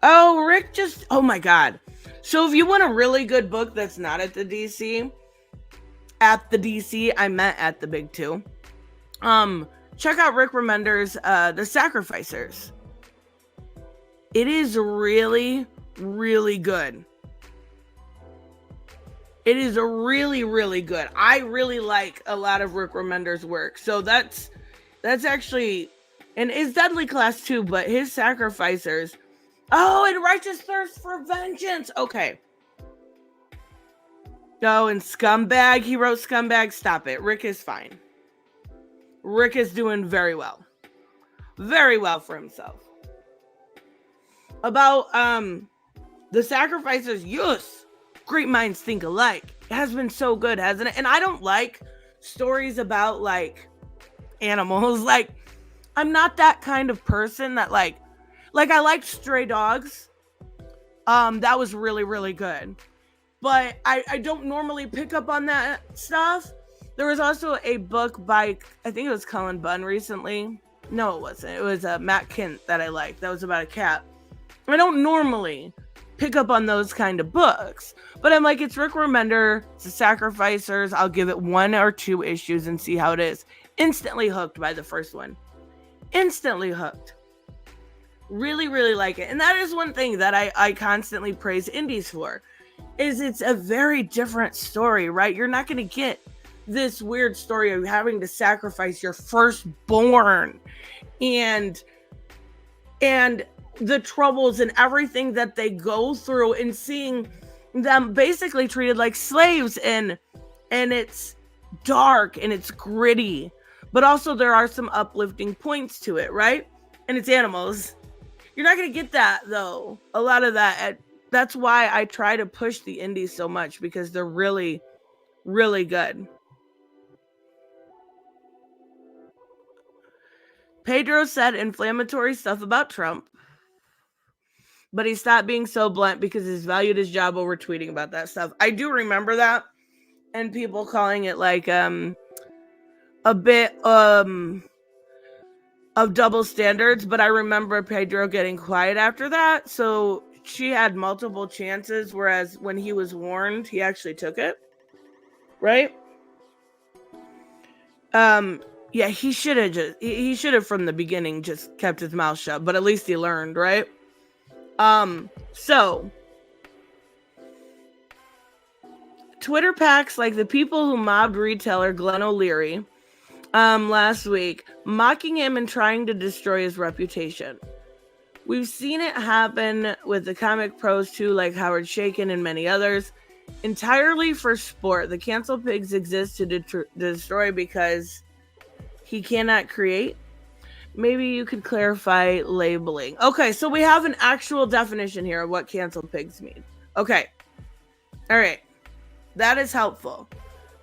Oh, Rick oh my God. So if you want a really good book that's not at the DC, I meant at the big two. Check out Rick Remender's The Sacrificers. It is really, really good. It is really, really good. I really like a lot of Rick Remender's work. So that's actually, and it's Deadly Class too, but his Sacrificers. Oh, and Righteous Thirst for Vengeance. Okay. Oh, and Scumbag. He wrote Scumbag. Stop it. Rick is fine. Rick is doing very well. Very well for himself. About The Sacrificers. Yes. Great minds think alike. It has been so good, hasn't it? And I don't like stories about like animals. Like, I'm not that kind of person that like I liked Stray Dogs. That was really, really good. But I don't normally pick up on that stuff. There was also a book by, I think it was Cullen Bunn recently. No, it wasn't. It was Matt Kint that I liked. That was about a cat. I don't normally pick up on those kind of books. But I'm like, it's Rick Remender, it's the Sacrificers. I'll give it 1 or 2 issues and see how it is. Instantly hooked by the first one. Instantly hooked. Really, really like it. And that is one thing that I constantly praise indies for, is it's a very different story, right? You're not going to get this weird story of having to sacrifice your firstborn and the troubles and everything that they go through, and seeing them basically treated like slaves, and it's dark and it's gritty, but also there are some uplifting points to it, right? And it's animals. You're not going to get that, though. A lot of that. That's why I try to push the indies so much, because they're really, really good. Pedro said inflammatory stuff about Trump, but he stopped being so blunt because he's valued his job over tweeting about that stuff. I do remember that, and people calling it like a bit of double standards, but I remember Pedro getting quiet after that, so she had multiple chances, whereas when he was warned, he actually took it, right? Yeah, he should have from the beginning just kept his mouth shut, but at least he learned, right? So Twitter packs like the people who mobbed retailer Glenn O'Leary last week, mocking him and trying to destroy his reputation. We've seen it happen with the comic pros too, like Howard Chaykin and many others. Entirely for sport, the cancel pigs exist to destroy because he cannot create. Maybe you could clarify labeling. Okay, so we have an actual definition here of what cancel pigs mean. Okay. All right. That is helpful,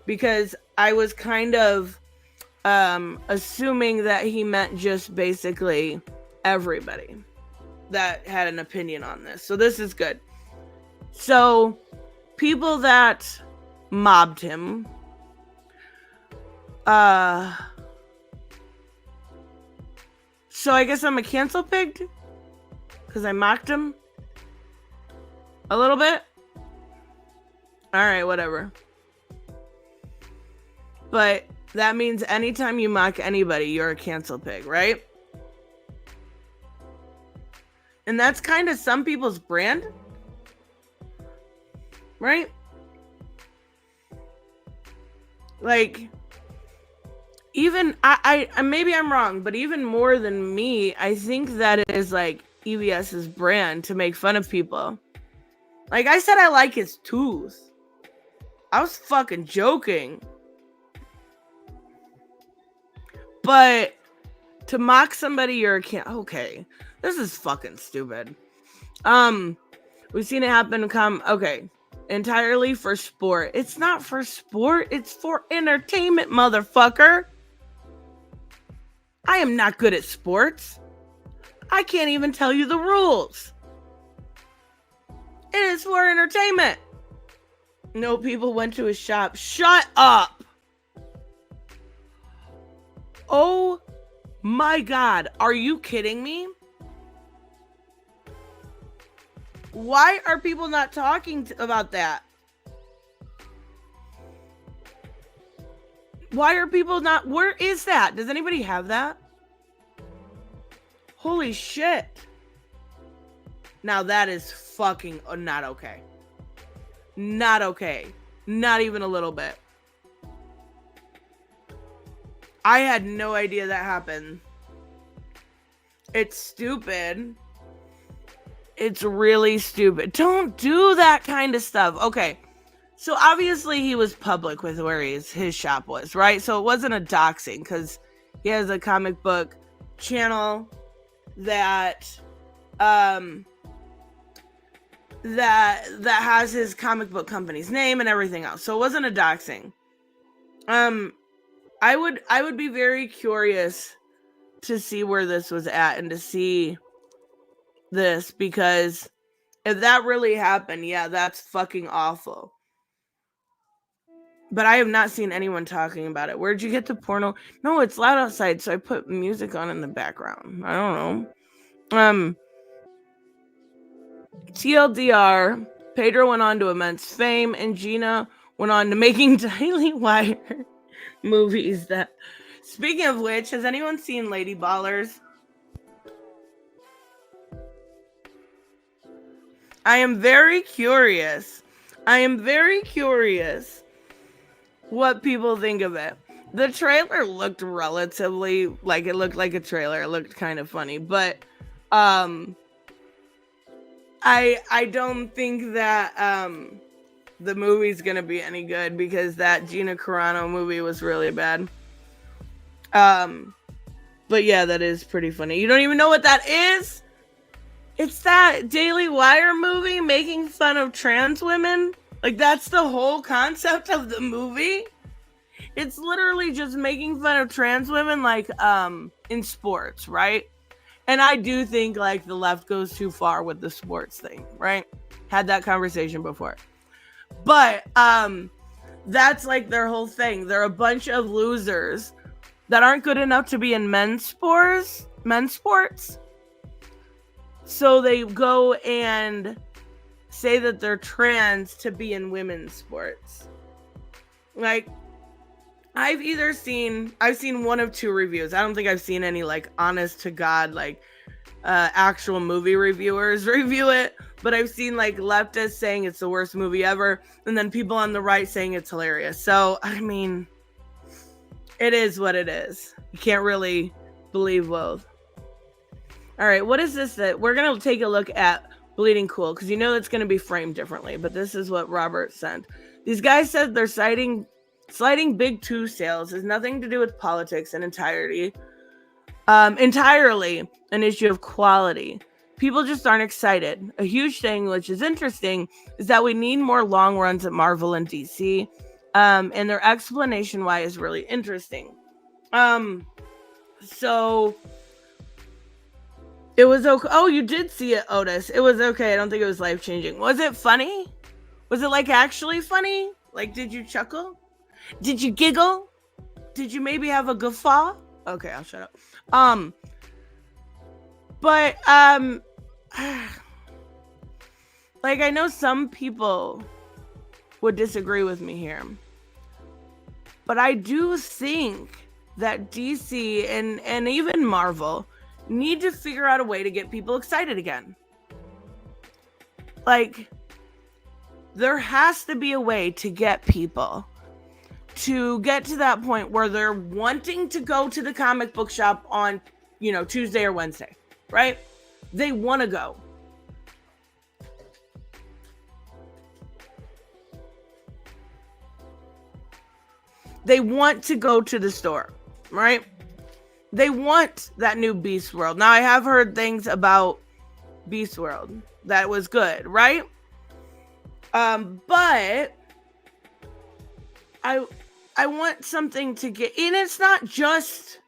because I was kind of assuming that he meant just basically everybody that had an opinion on this. So this is good. So people that mobbed him, so I guess I'm a cancel pig because I mocked him a little bit. All right, whatever. But that means anytime you mock anybody, you're a cancel pig, right? And that's kind of some people's brand, right? Like, even I maybe I'm wrong, but even more than me, I think that it is like EBS's brand to make fun of people. Like I said, I like his tooth. I was fucking joking. But to mock somebody, you're a okay. This is fucking stupid. We've seen it happen. Okay. Entirely for sport. It's not for sport. It's for entertainment, motherfucker. I am not good at sports. I can't even tell you the rules. It is for entertainment. No, people went to his shop. Shut up. Oh my God. Are you kidding me? Why are people not talking about that? Why are people not? Where is that? Does anybody have that? Holy shit. Now that is fucking not okay. Not okay. Not even a little bit. I had no idea that happened. It's stupid. It's really stupid. Don't do that kind of stuff. Okay. So obviously he was public with where his shop was, right? So it wasn't a doxing because he has a comic book channel that has his comic book company's name and everything else. So it wasn't a doxing. I would be very curious to see where this was at and to see this, because if that really happened, yeah, that's fucking awful. But I have not seen anyone talking about it. Where'd you get the porno? No, it's loud outside, so I put music on in the background. I don't know. TLDR, Pedro went on to immense fame, and Gina went on to making Daily Wire movies that... Speaking of which, has anyone seen Lady Ballers? I am very curious what people think of it. The trailer looked relatively like it looked like a trailer. It looked kind of funny, but I don't think that the movie's gonna be any good because that Gina Carano movie was really bad. But yeah, that is pretty funny. You don't even know what that is? It's that Daily Wire movie making fun of trans women. Like, that's the whole concept of the movie. It's literally just making fun of trans women, like, in sports, right? And I do think, like, the left goes too far with the sports thing, right? Had that conversation before. But, that's, like, their whole thing. They're a bunch of losers that aren't good enough to be in men's sports. So they go and say that they're trans to be in women's sports. Like, I've seen one of two reviews. I don't think I've seen any, like, honest to God, like, actual movie reviewers review it. But I've seen, like, leftists saying it's the worst movie ever. And then people on the right saying it's hilarious. So, I mean, it is what it is. You can't really believe both. All right, what is this that we're going to take a look at Bleeding Cool, because you know it's going to be framed differently, but this is what Robert sent. These guys said they're sliding Big Two sales has nothing to do with politics and entirely an issue of quality. People just aren't excited. A huge thing, which is interesting, is that we need more long runs at Marvel and DC, and their explanation why is really interesting. So... It was okay. Oh, you did see it, Otis. It was okay. I don't think it was life-changing. Was it funny? Was it, like, actually funny? Like, did you chuckle? Did you giggle? Did you maybe have a guffaw? Okay, I'll shut up. But, like, I know some people would disagree with me here. But I do think that DC and even Marvel need to figure out a way to get people excited again. Like, there has to be a way to get people to get to that point where they're wanting to go to the comic book shop on, Tuesday or Wednesday, right? They want to go. They want to go to the store, right? They want that new Beast World. Now, I have heard things about Beast World that was good, right? But I want something to get... And it's not just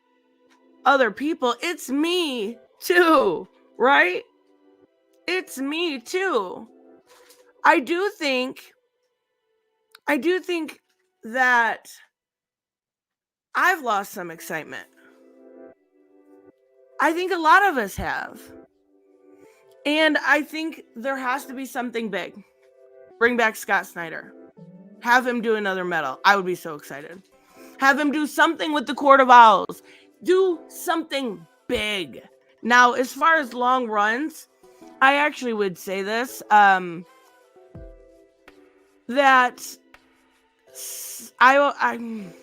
other people. It's me, too, right? It's me, too. I do think that I've lost some excitement. I think a lot of us have. And I think there has to be something big. Bring back Scott Snyder. Have him do another Metal. I would be so excited. Have him do something with the Court of Owls. Do something big. Now, as far as long runs, I actually would say this. That I'm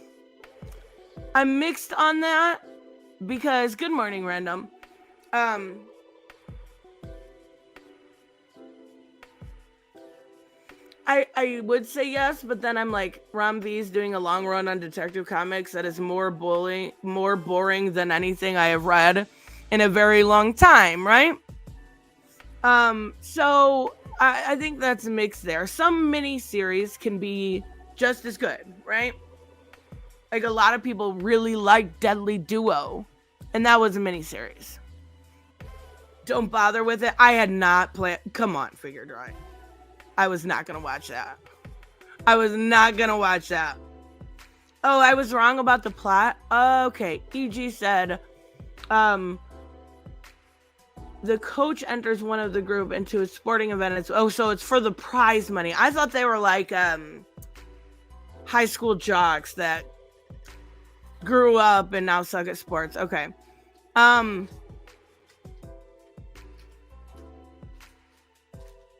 mixed on that. Because, good morning, Random. I would say yes, but then I'm like, Ram V's doing a long run on Detective Comics that is more boring than anything I have read in a very long time, right? So I think that's a mix there. Some miniseries can be just as good, right? Like, a lot of people really like Deadly Duo, and that was a miniseries. Don't bother with it. I had not planned. Come on, Figure Drawing. I was not going to watch that. Oh, I was wrong about the plot? Okay. EG said, the coach enters one of the group into a sporting event. So it's for the prize money. I thought they were like high school jocks that grew up and now suck at sports. Okay.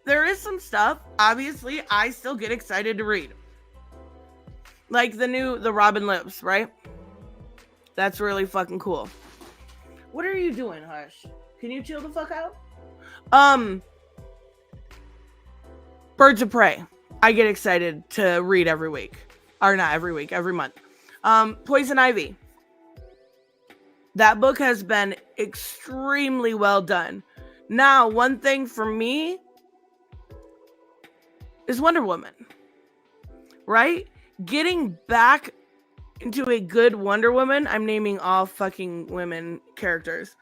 There is some stuff, obviously, I still get excited to read. Like the Robin Lips, right? That's really fucking cool. What are you doing, Hush? Can you chill the fuck out? Birds of Prey. I get excited to read every week. Or not every week, every month. Poison Ivy. That book has been extremely well done. Now, one thing for me is Wonder Woman. Right? Getting back into a good Wonder Woman. I'm naming all fucking women characters.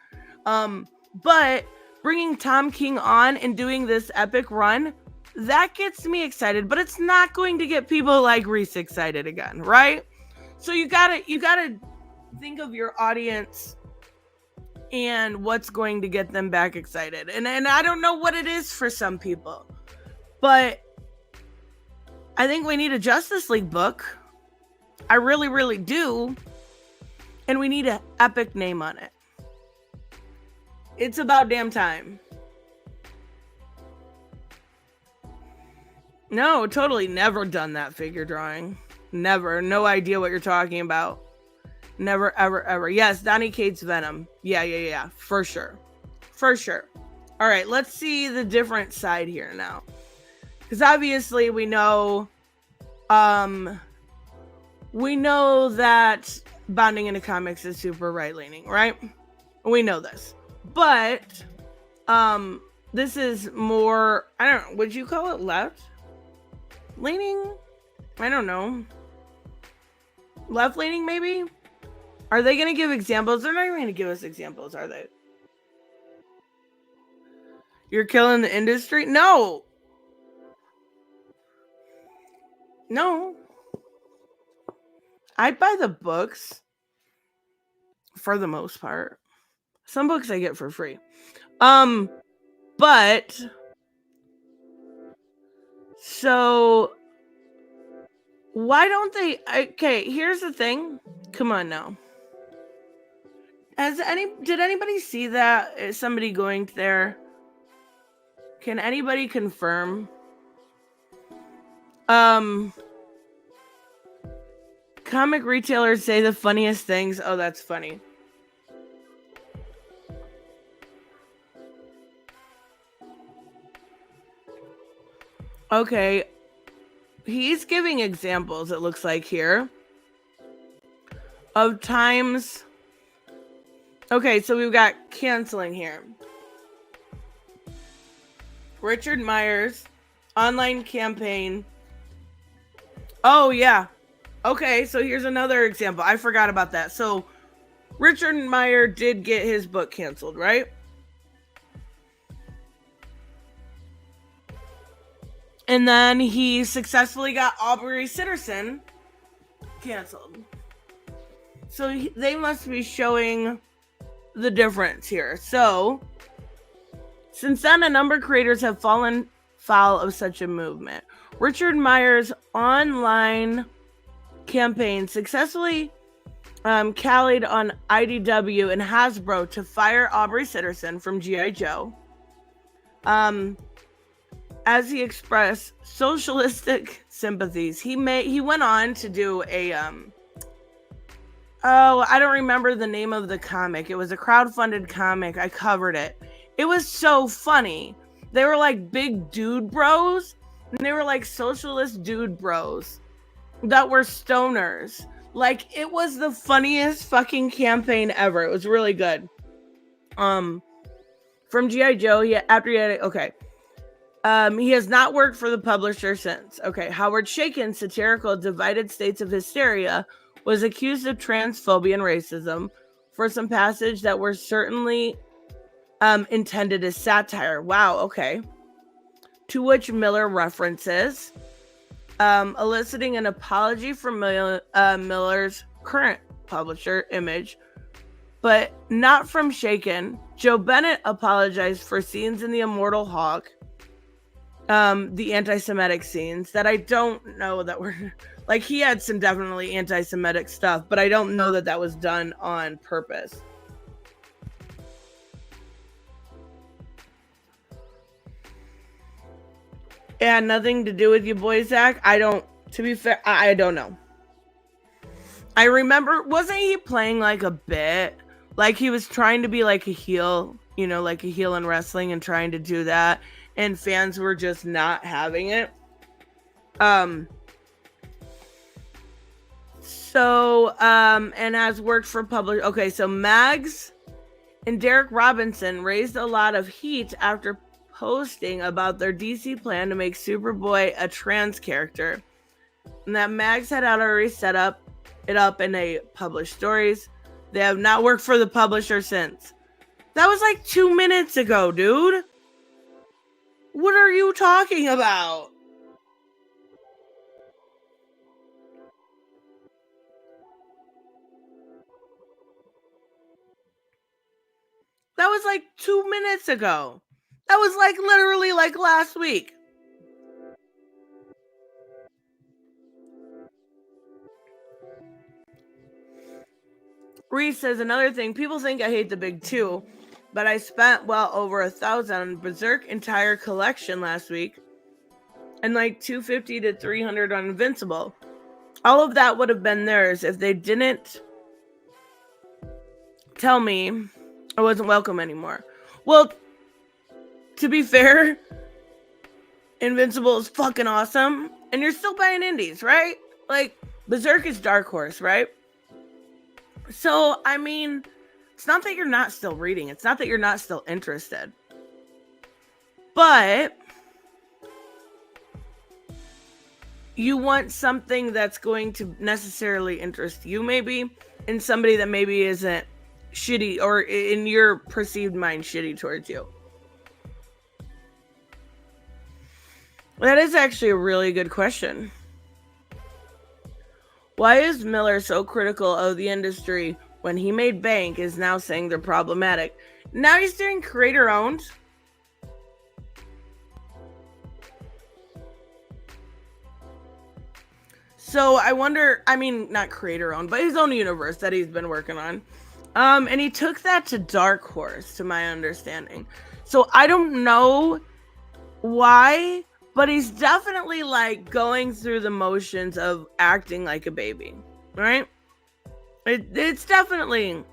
But bringing Tom King on and doing this epic run, that gets me excited, but it's not going to get people like Reese excited again, right? So you gotta think of your audience and what's going to get them back excited. And I don't know what it is for some people, but I think we need a Justice League book. I really, really do. And we need an epic name on it. It's about damn time. No, totally never done that figure drawing. Never. No idea what you're talking about. Never, ever, ever. Yes, Donny Cates Venom. Yeah. For sure. All right, let's see the different side here now. Because obviously we know that bonding into comics is super right-leaning, right? We know this. But this is more, I don't know, would you call it left? Leaning? I don't know. Left leaning, maybe? Are they going to give examples? They're not even going to give us examples, are they? You're killing the industry? No. I'd buy the books for the most part. Some books I get for free. But so why don't they? Okay, here's the thing. Come on now. Did anybody see that? Is somebody going there? Can anybody confirm? Comic retailers say the funniest things. Oh, that's funny. Okay. He's giving examples, it looks like here, of times. Okay, so we've got canceling here. Richard Myers, online campaign. Oh, yeah. Okay, so here's another example. I forgot about that. So Richard Meyer did get his book canceled, right? And then he successfully got Aubrey Sitterson canceled. So they must be showing the difference here. So since then, a number of creators have fallen foul of such a movement. Richard Meyer's online campaign successfully tallied on IDW and Hasbro to fire Aubrey Sitterson from G.I. Joe. As he expressed socialistic sympathies, he went on to do a I don't remember the name of the comic. It was a crowdfunded comic. I covered it. It was so funny. They were like big dude bros, and they were like socialist dude bros that were stoners. Like, it was the funniest fucking campaign ever. It was really good. From G.I. Joe, he has not worked for the publisher since. Okay, Howard Chaykin's satirical Divided States of Hysteria was accused of transphobia and racism for some passage that were certainly intended as satire. Wow, okay. To which Millar references, eliciting an apology from Millar's current publisher, Image, but not from Shaken. Joe Bennett apologized for scenes in The Immortal Hawk, the anti-Semitic scenes that I don't know that were like, he had some definitely anti-Semitic stuff, but I don't know that was done on purpose. It had nothing to do with you, boy, Zach. To be fair, I don't know. I remember, wasn't he playing like a bit? Like he was trying to be like a heel, like a heel in wrestling and trying to do that. And fans were just not having it. And has worked for public. Okay, so Mags and Derek Robinson raised a lot of heat after posting about their DC plan to make Superboy a trans character, and that Mags had already set it up in a published stories. They have not worked for the publisher since. That was like 2 minutes ago, dude. What are you talking about? That was like 2 minutes ago. That was like literally like last week. Reese says another thing. People think I hate the big two, but I spent well over $1,000 on Berserk entire collection last week, and like $250 to $300 on Invincible. All of that would have been theirs if they didn't tell me I wasn't welcome anymore. Well, to be fair, Invincible is fucking awesome, and you're still buying indies, right? Like, Berserk is Dark Horse, right? So, I mean, it's not that you're not still reading. It's not that you're not still interested. But you want something that's going to necessarily interest you, maybe, and somebody that maybe isn't shitty, or in your perceived mind, shitty towards you. That is actually a really good question. Why is Millar so critical of the industry when he made bank is now saying they're problematic? Now he's doing creator owned. So I wonder, I mean, not creator owned, but his own universe that he's been working on. And he took that to Dark Horse, to my understanding. So I don't know why, but he's definitely like going through the motions of acting like a baby, right? It's definitely,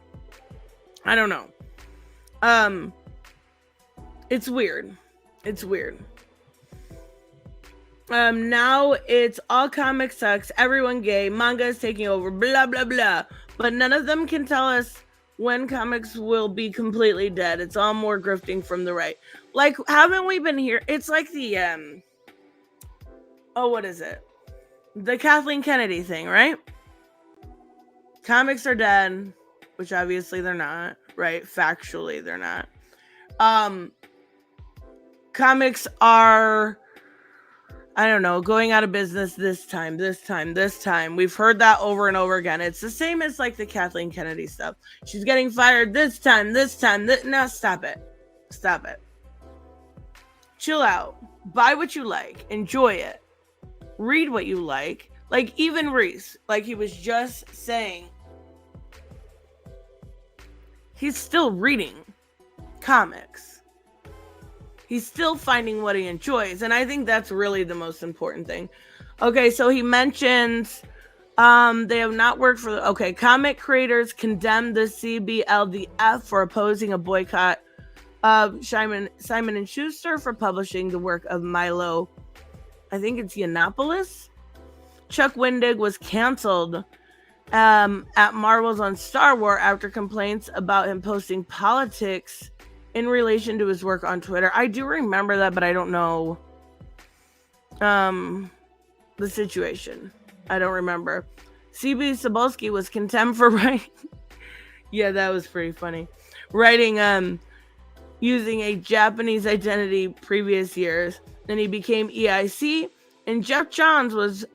I don't know. It's weird. It's weird. Now it's all comics sucks, everyone gay, manga is taking over, blah, blah, blah. But none of them can tell us when comics will be completely dead. It's all more grifting from the right. Like, haven't we been here? It's like the, what is it? The Kathleen Kennedy thing, right? Comics are dead, which obviously they're not, right? Factually, they're not. Comics are, I don't know, going out of business this time. We've heard that over and over again. It's the same as like the Kathleen Kennedy stuff. She's getting fired this time. No, stop it. Chill out. Buy what you like. Enjoy it. Read what you like. Like even Reese, like he was just saying, he's still reading comics. He's still finding what he enjoys. And I think that's really the most important thing. Okay, so he mentions they have not worked for comic creators condemned the CBLDF for opposing a boycott of Simon & Schuster for publishing the work of Milo, I think it's Yiannopoulos. Chuck Wendig was canceled at Marvel's on Star Wars after complaints about him posting politics in relation to his work on Twitter. I do remember that, but I don't know the situation. I don't remember. CB Cebulski was contemned for writing. Yeah, that was pretty funny. Writing using a Japanese identity previous years. Then he became EIC. And Jeff Johns was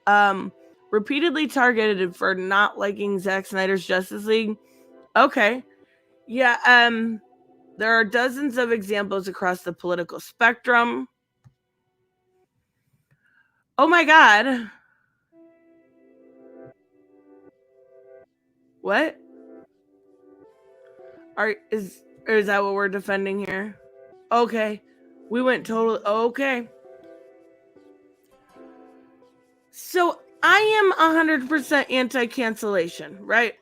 repeatedly targeted for not liking Zack Snyder's Justice League. Okay. Yeah, there are dozens of examples across the political spectrum. Oh my God. What? Is that what we're defending here? Okay. We went totally okay. So I am 100% anti-cancellation, right?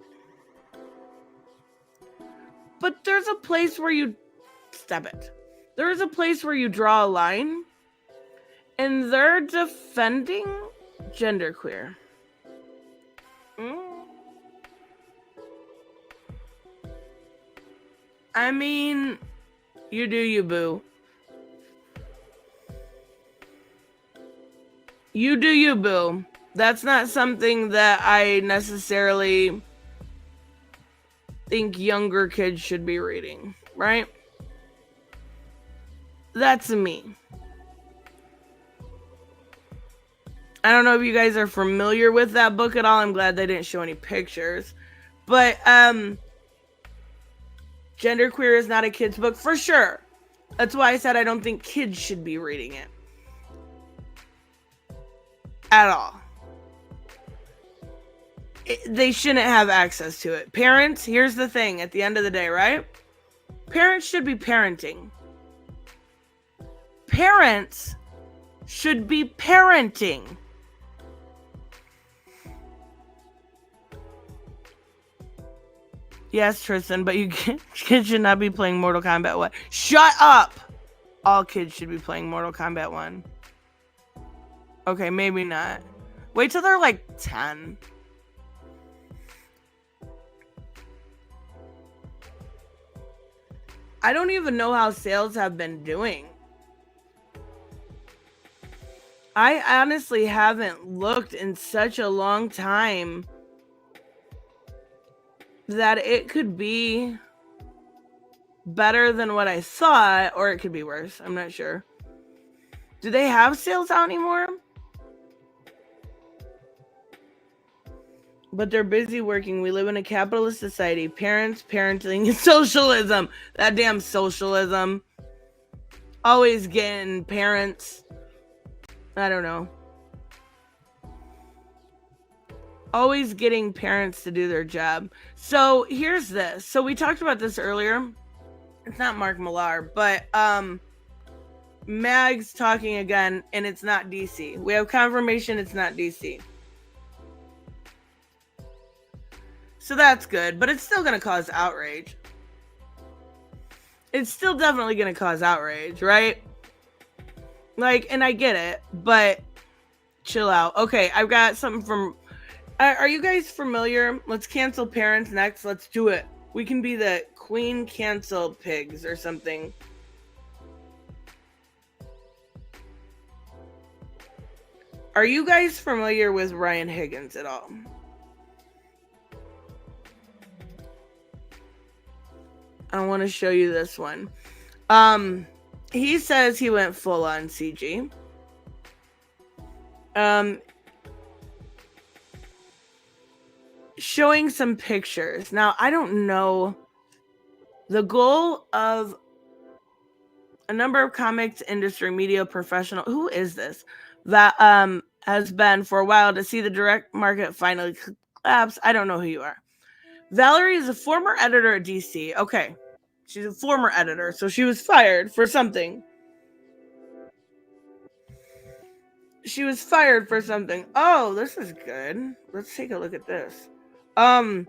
But there's a place where you stop it. There is a place where you draw a line, and they're defending genderqueer. I mean, you do you, boo. You do you, boo. That's not something that I necessarily think younger kids should be reading, right? That's me. I don't know if you guys are familiar with that book at all. I'm glad they didn't show any pictures. But genderqueer is not a kid's book for sure. That's why I said I don't think kids should be reading it. At all. They shouldn't have access to it. Parents, here's the thing at the end of the day, right? Parents should be parenting. Parents should be parenting. Yes, Tristan, but kids should not be playing Mortal Kombat 1. Shut up! All kids should be playing Mortal Kombat 1. Okay, maybe not. Wait till they're like 10. I don't even know how sales have been doing. I honestly haven't looked in such a long time that it could be better than what I thought, or it could be worse. I'm not sure. Do they have sales out anymore? But they're busy working. We live in a capitalist society. Parents, parenting, socialism. That damn socialism. Always getting parents. I don't know. Always getting parents to do their job. So here's this. So we talked about this earlier. It's not Mark Millar, but Mag's talking again, and it's not DC. We have confirmation it's not DC. So that's good, but it's still going to cause outrage. It's still definitely going to cause outrage, right? Like, and I get it, but chill out. Okay, I've got something from... Are you guys familiar? Let's cancel parents next. Let's do it. We can be the Queen Cancel Pigs or something. Are you guys familiar with Ryan Higgins at all? I want to show you this one. He says he went full on CG. Showing some pictures. Now, I don't know. The goal of a number of comics industry media professional, who is this? That has been for a while to see the direct market finally collapse. I don't know who you are. Valerie is a former editor at DC. Okay. She's a former editor, so she was fired for something. She was fired for something. Oh, this is good. Let's take a look at this. I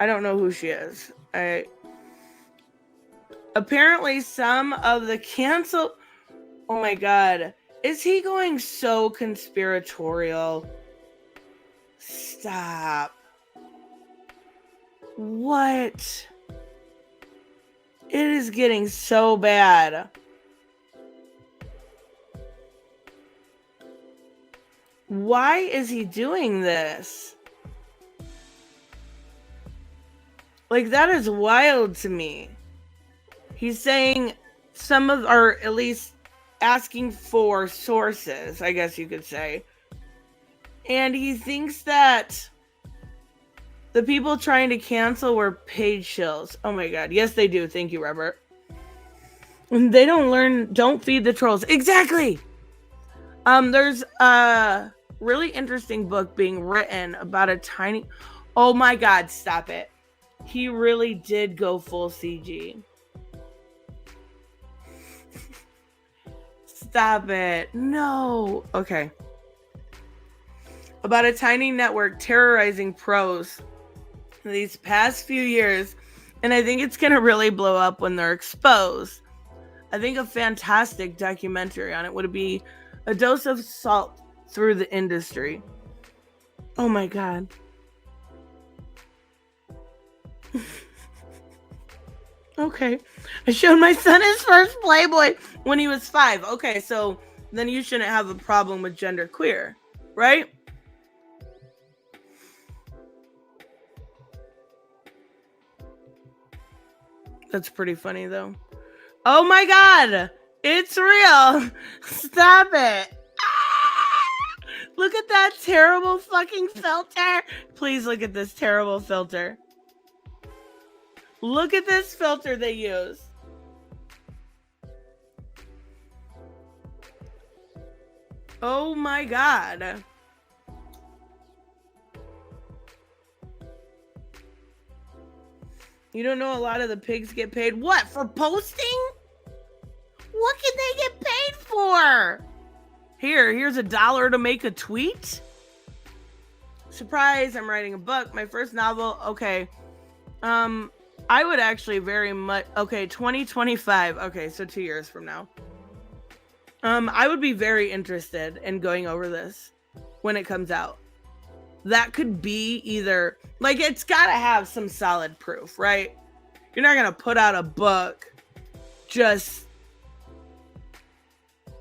don't know who she is. Apparently some of the cancel... Oh my God. Is he going so conspiratorial? Stop. What? It is getting so bad. Why is he doing this? Like, that is wild to me. He's saying some of, or at least asking for sources, I guess you could say. And he thinks that The people trying to cancel were paid shills. Oh my god. Yes, they do. Thank you, Robert. They don't learn, don't feed the trolls. Exactly. There's a really interesting book being written about a tiny... Oh my god, stop it. He really did go full CG. Stop it. No. Okay. About a tiny network terrorizing pros these past few years, and I think it's going to really blow up when they're exposed. I think a fantastic documentary on it would be a dose of salt through the industry. Oh my god. Okay. I showed my son his first Playboy when he was 5. Okay, so then you shouldn't have a problem with genderqueer, right? That's pretty funny, though. Oh my god! It's real! Stop it! Ah! Look at that terrible fucking filter! Please look at this terrible filter. Look at this filter they use. Oh my god. You don't know a lot of the pigs get paid? What, for posting? What can they get paid for? Here's $1 to make a tweet? Surprise, I'm writing a book. My first novel. Okay. I would actually very much... Okay, 2025. Okay, so 2 years from now. I would be very interested in going over this when it comes out. That could be either... Like, it's got to have some solid proof, right? You're not going to put out a book just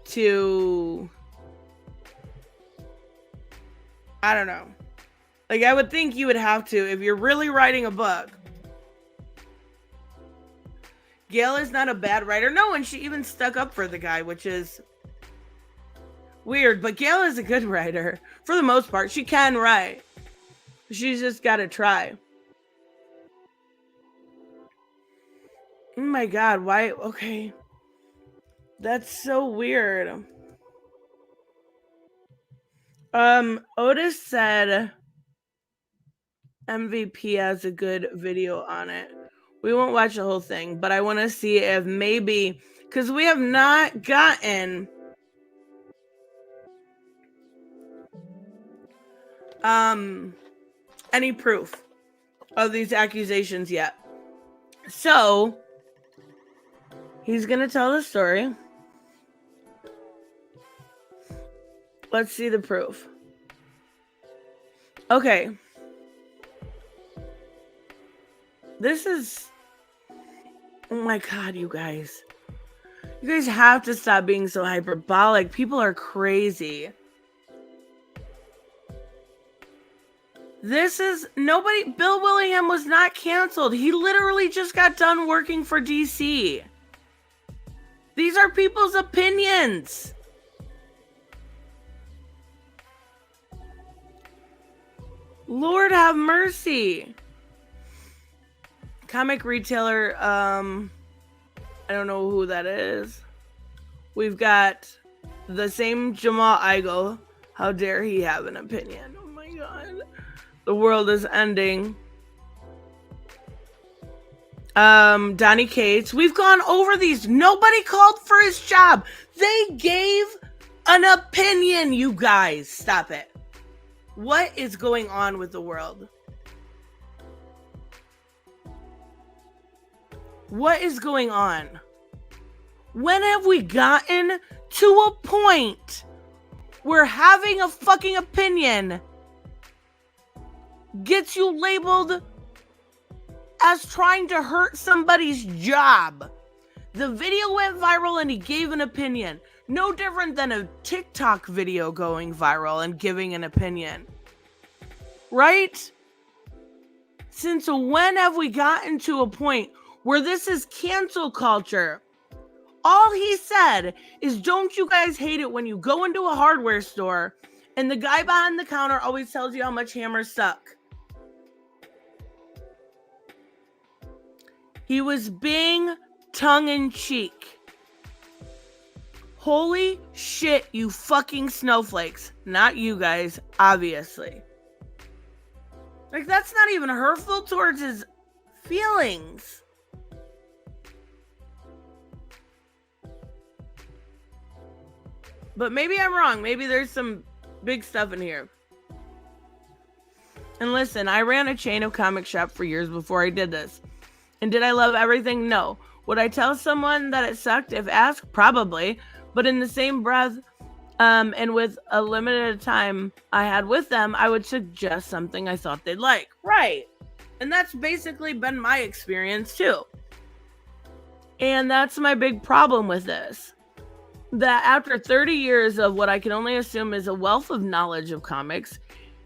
to... I don't know. Like, I would think you would have to, if you're really writing a book. Gail is not a bad writer. No, and she even stuck up for the guy, which is weird. But Gail is a good writer. For the most part, she can write. She's just got to try. Oh my god, why? Okay. That's so weird. Otis said MVP has a good video on it. We won't watch the whole thing, but I want to see if maybe, because we have not gotten any proof of these accusations yet. So he's gonna tell the story. Let's see the proof. Okay. This is... Oh my god, you guys. You guys have to stop being so hyperbolic. People are crazy. This is... Nobody... Bill Willingham was not canceled. He literally just got done working for DC. These are people's opinions. Lord have mercy. Comic retailer, I don't know who that is. We've got the same Jamal Igle. How dare he have an opinion? Oh my god. The world is ending. Donnie Cates. We've gone over these. Nobody called for his job. They gave an opinion, you guys. Stop it. What is going on with the world? What is going on? When have we gotten to a point where having a fucking opinion gets you labeled as trying to hurt somebody's job? The video went viral and he gave an opinion. No different than a TikTok video going viral and giving an opinion. Right? Since when have we gotten to a point where this is cancel culture? All he said is, don't you guys hate it when you go into a hardware store and the guy behind the counter always tells you how much hammers suck? He was being tongue-in-cheek. Holy shit, you fucking snowflakes. Not you guys, obviously. Like, that's not even hurtful towards his feelings. But maybe I'm wrong. Maybe there's some big stuff in here. And listen, I ran a chain of comic shop for years before I did this. And did I love everything? No. Would I tell someone that it sucked if asked? Probably. But in the same breath, and with a limited time I had with them, I would suggest something I thought they'd like. Right. And that's basically been my experience too. And that's my big problem with this. That after 30 years of what I can only assume is a wealth of knowledge of comics,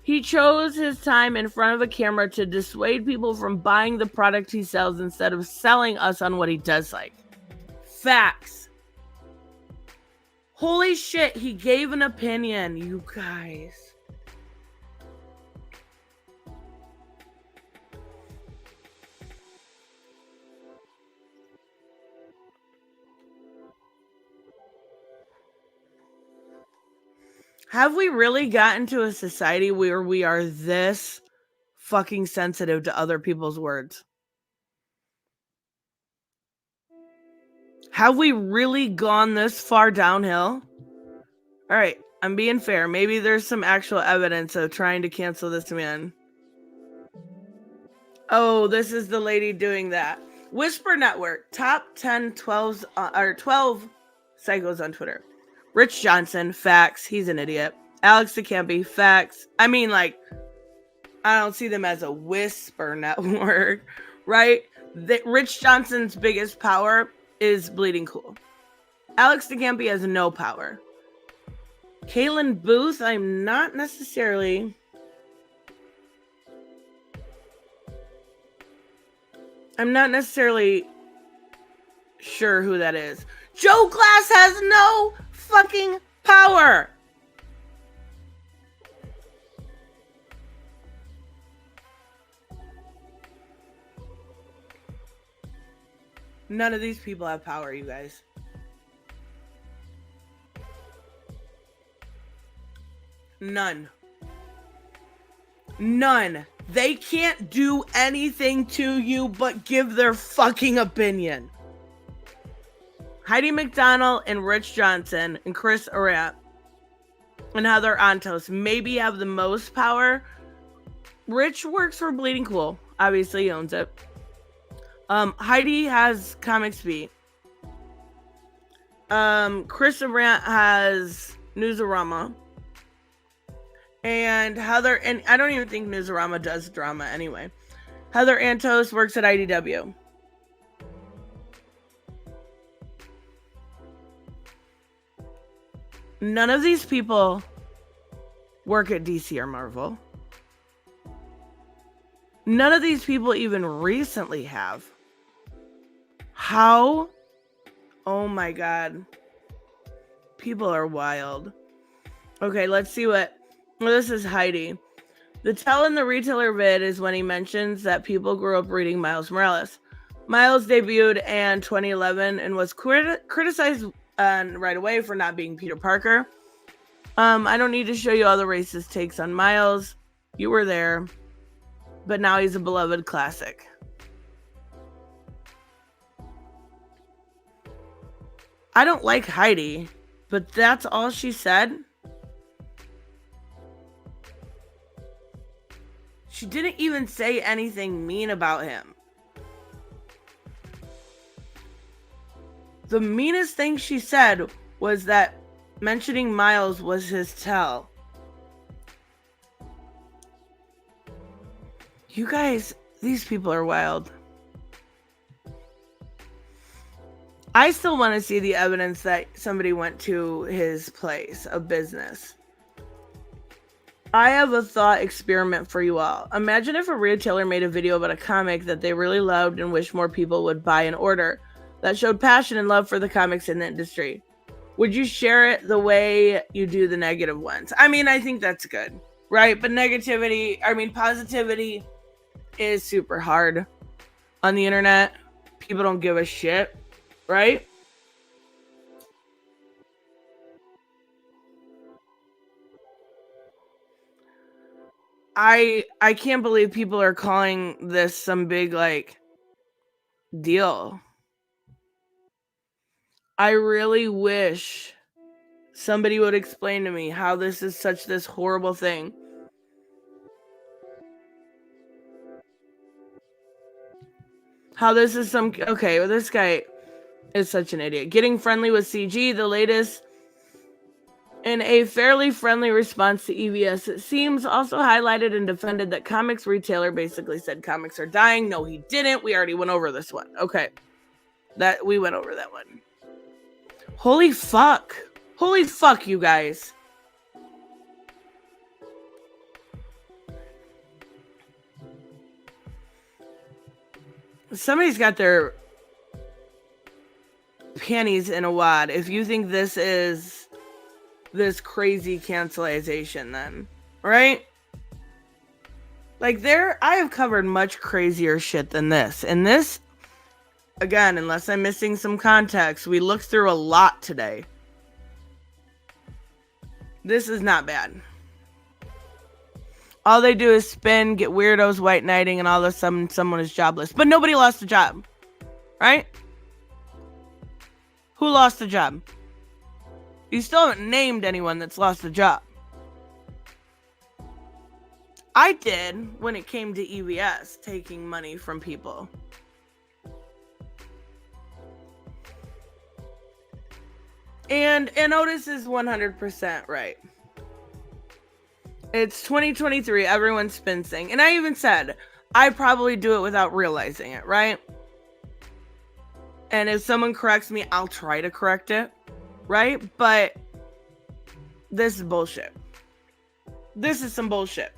he chose his time in front of a camera to dissuade people from buying the product he sells instead of selling us on what he does like. Facts. Holy shit, he gave an opinion, you guys. Have we really gotten to a society where we are this fucking sensitive to other people's words? Have we really gone this far downhill? All right, I'm being fair. Maybe there's some actual evidence of trying to cancel this man. Oh, this is the lady doing that. Whisper Network, top 10 12 psychos on Twitter. Rich Johnson, facts. He's an idiot. Alex DeCampi, facts. I mean, like, I don't see them as a whisper network, right? Rich Johnson's biggest power is bleeding cool. Alex DeCampi has no power. Kaylin Booth, I'm not necessarily sure who that is. Joe Glass has no fucking power. None of these people have power, you guys. None. They can't do anything to you but give their fucking opinion. Heidi McDonald and Rich Johnson and Chris Arant and Heather Antos maybe have the most power. Rich works for Bleeding Cool. Obviously, he owns it. Heidi has Comics Beat. Chris Arant has Newsarama. And Heather, and I don't even think Newsarama does drama anyway. Heather Antos works at IDW. None of these people work at DC or Marvel. None of these people even recently have. How? Oh my god. People are wild. Okay, let's see what... Well, this is Heidi. The tell in the retailer vid is when he mentions that people grew up reading Miles Morales. Miles debuted in 2011 and was criticized right away for not being Peter Parker. I don't need to show you all the racist takes on Miles. You were there. But now he's a beloved classic. I don't like Heidi, but that's all she said. She didn't even say anything mean about him. The meanest thing she said was that mentioning Miles was his tell. You guys, these people are wild. I still want to see the evidence that somebody went to his place of business. I have a thought experiment for you all. Imagine if a retailer made a video about a comic that they really loved and wished more people would buy and order, that showed passion and love for the comics in the industry. Would you share it the way you do the negative ones? I mean, I think that's good, right? But positivity is super hard on the internet. people don't give a shit, right? I can't believe people are calling this some big like deal. I really wish somebody would explain to me how this is such this horrible thing. How this is some okay, well, this guy is such an idiot. Getting friendly with CG, the latest in a fairly friendly response to EVS, it seems, also highlighted and defended that comics retailer basically said comics are dying. No, he didn't. We already went over this one. Okay. We went over that one. Holy fuck. Holy fuck, you guys. Somebody's got their panties in a wad if you think this is this crazy cancelization then, right? Like I have covered much crazier shit than this. And this, again, unless I'm missing some context, we looked through a lot today. This is not bad. All they do is spin, get weirdos white knighting, and all of a sudden someone is jobless. But nobody lost a job, right? Who lost a job? You still haven't named anyone that's lost a job. I did when it came to EVS taking money from people. And Otis is 100% right. It's 2023, everyone's spincing. And I even said, I probably do it without realizing it, right? And if someone corrects me, I'll try to correct it, right? But this is bullshit. This is some bullshit.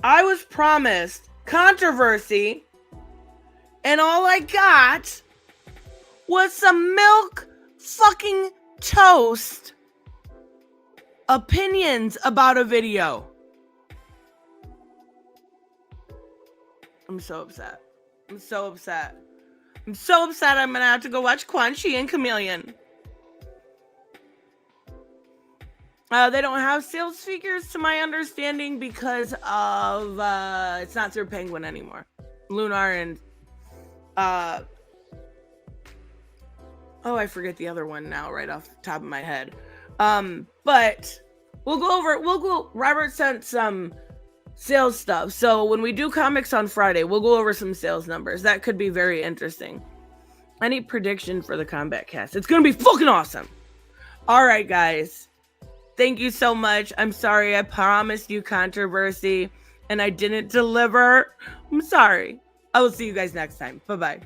I was promised controversy, and all I got was some milk fucking toast opinions about a video. I'm so upset. I'm so upset. I'm so upset I'm gonna have to go watch Quan Chi and Chameleon. They don't have sales figures to my understanding because of it's not through Penguin anymore. Lunar and I forget the other one now right off the top of my head. But Robert sent some sales stuff. So when we do comics on Friday, we'll go over some sales numbers. That could be very interesting. Any prediction for the Combat Cast? It's going to be fucking awesome. All right, guys. Thank you so much. I'm sorry. I promised you controversy and I didn't deliver. I'm sorry. I will see you guys next time. Bye-bye.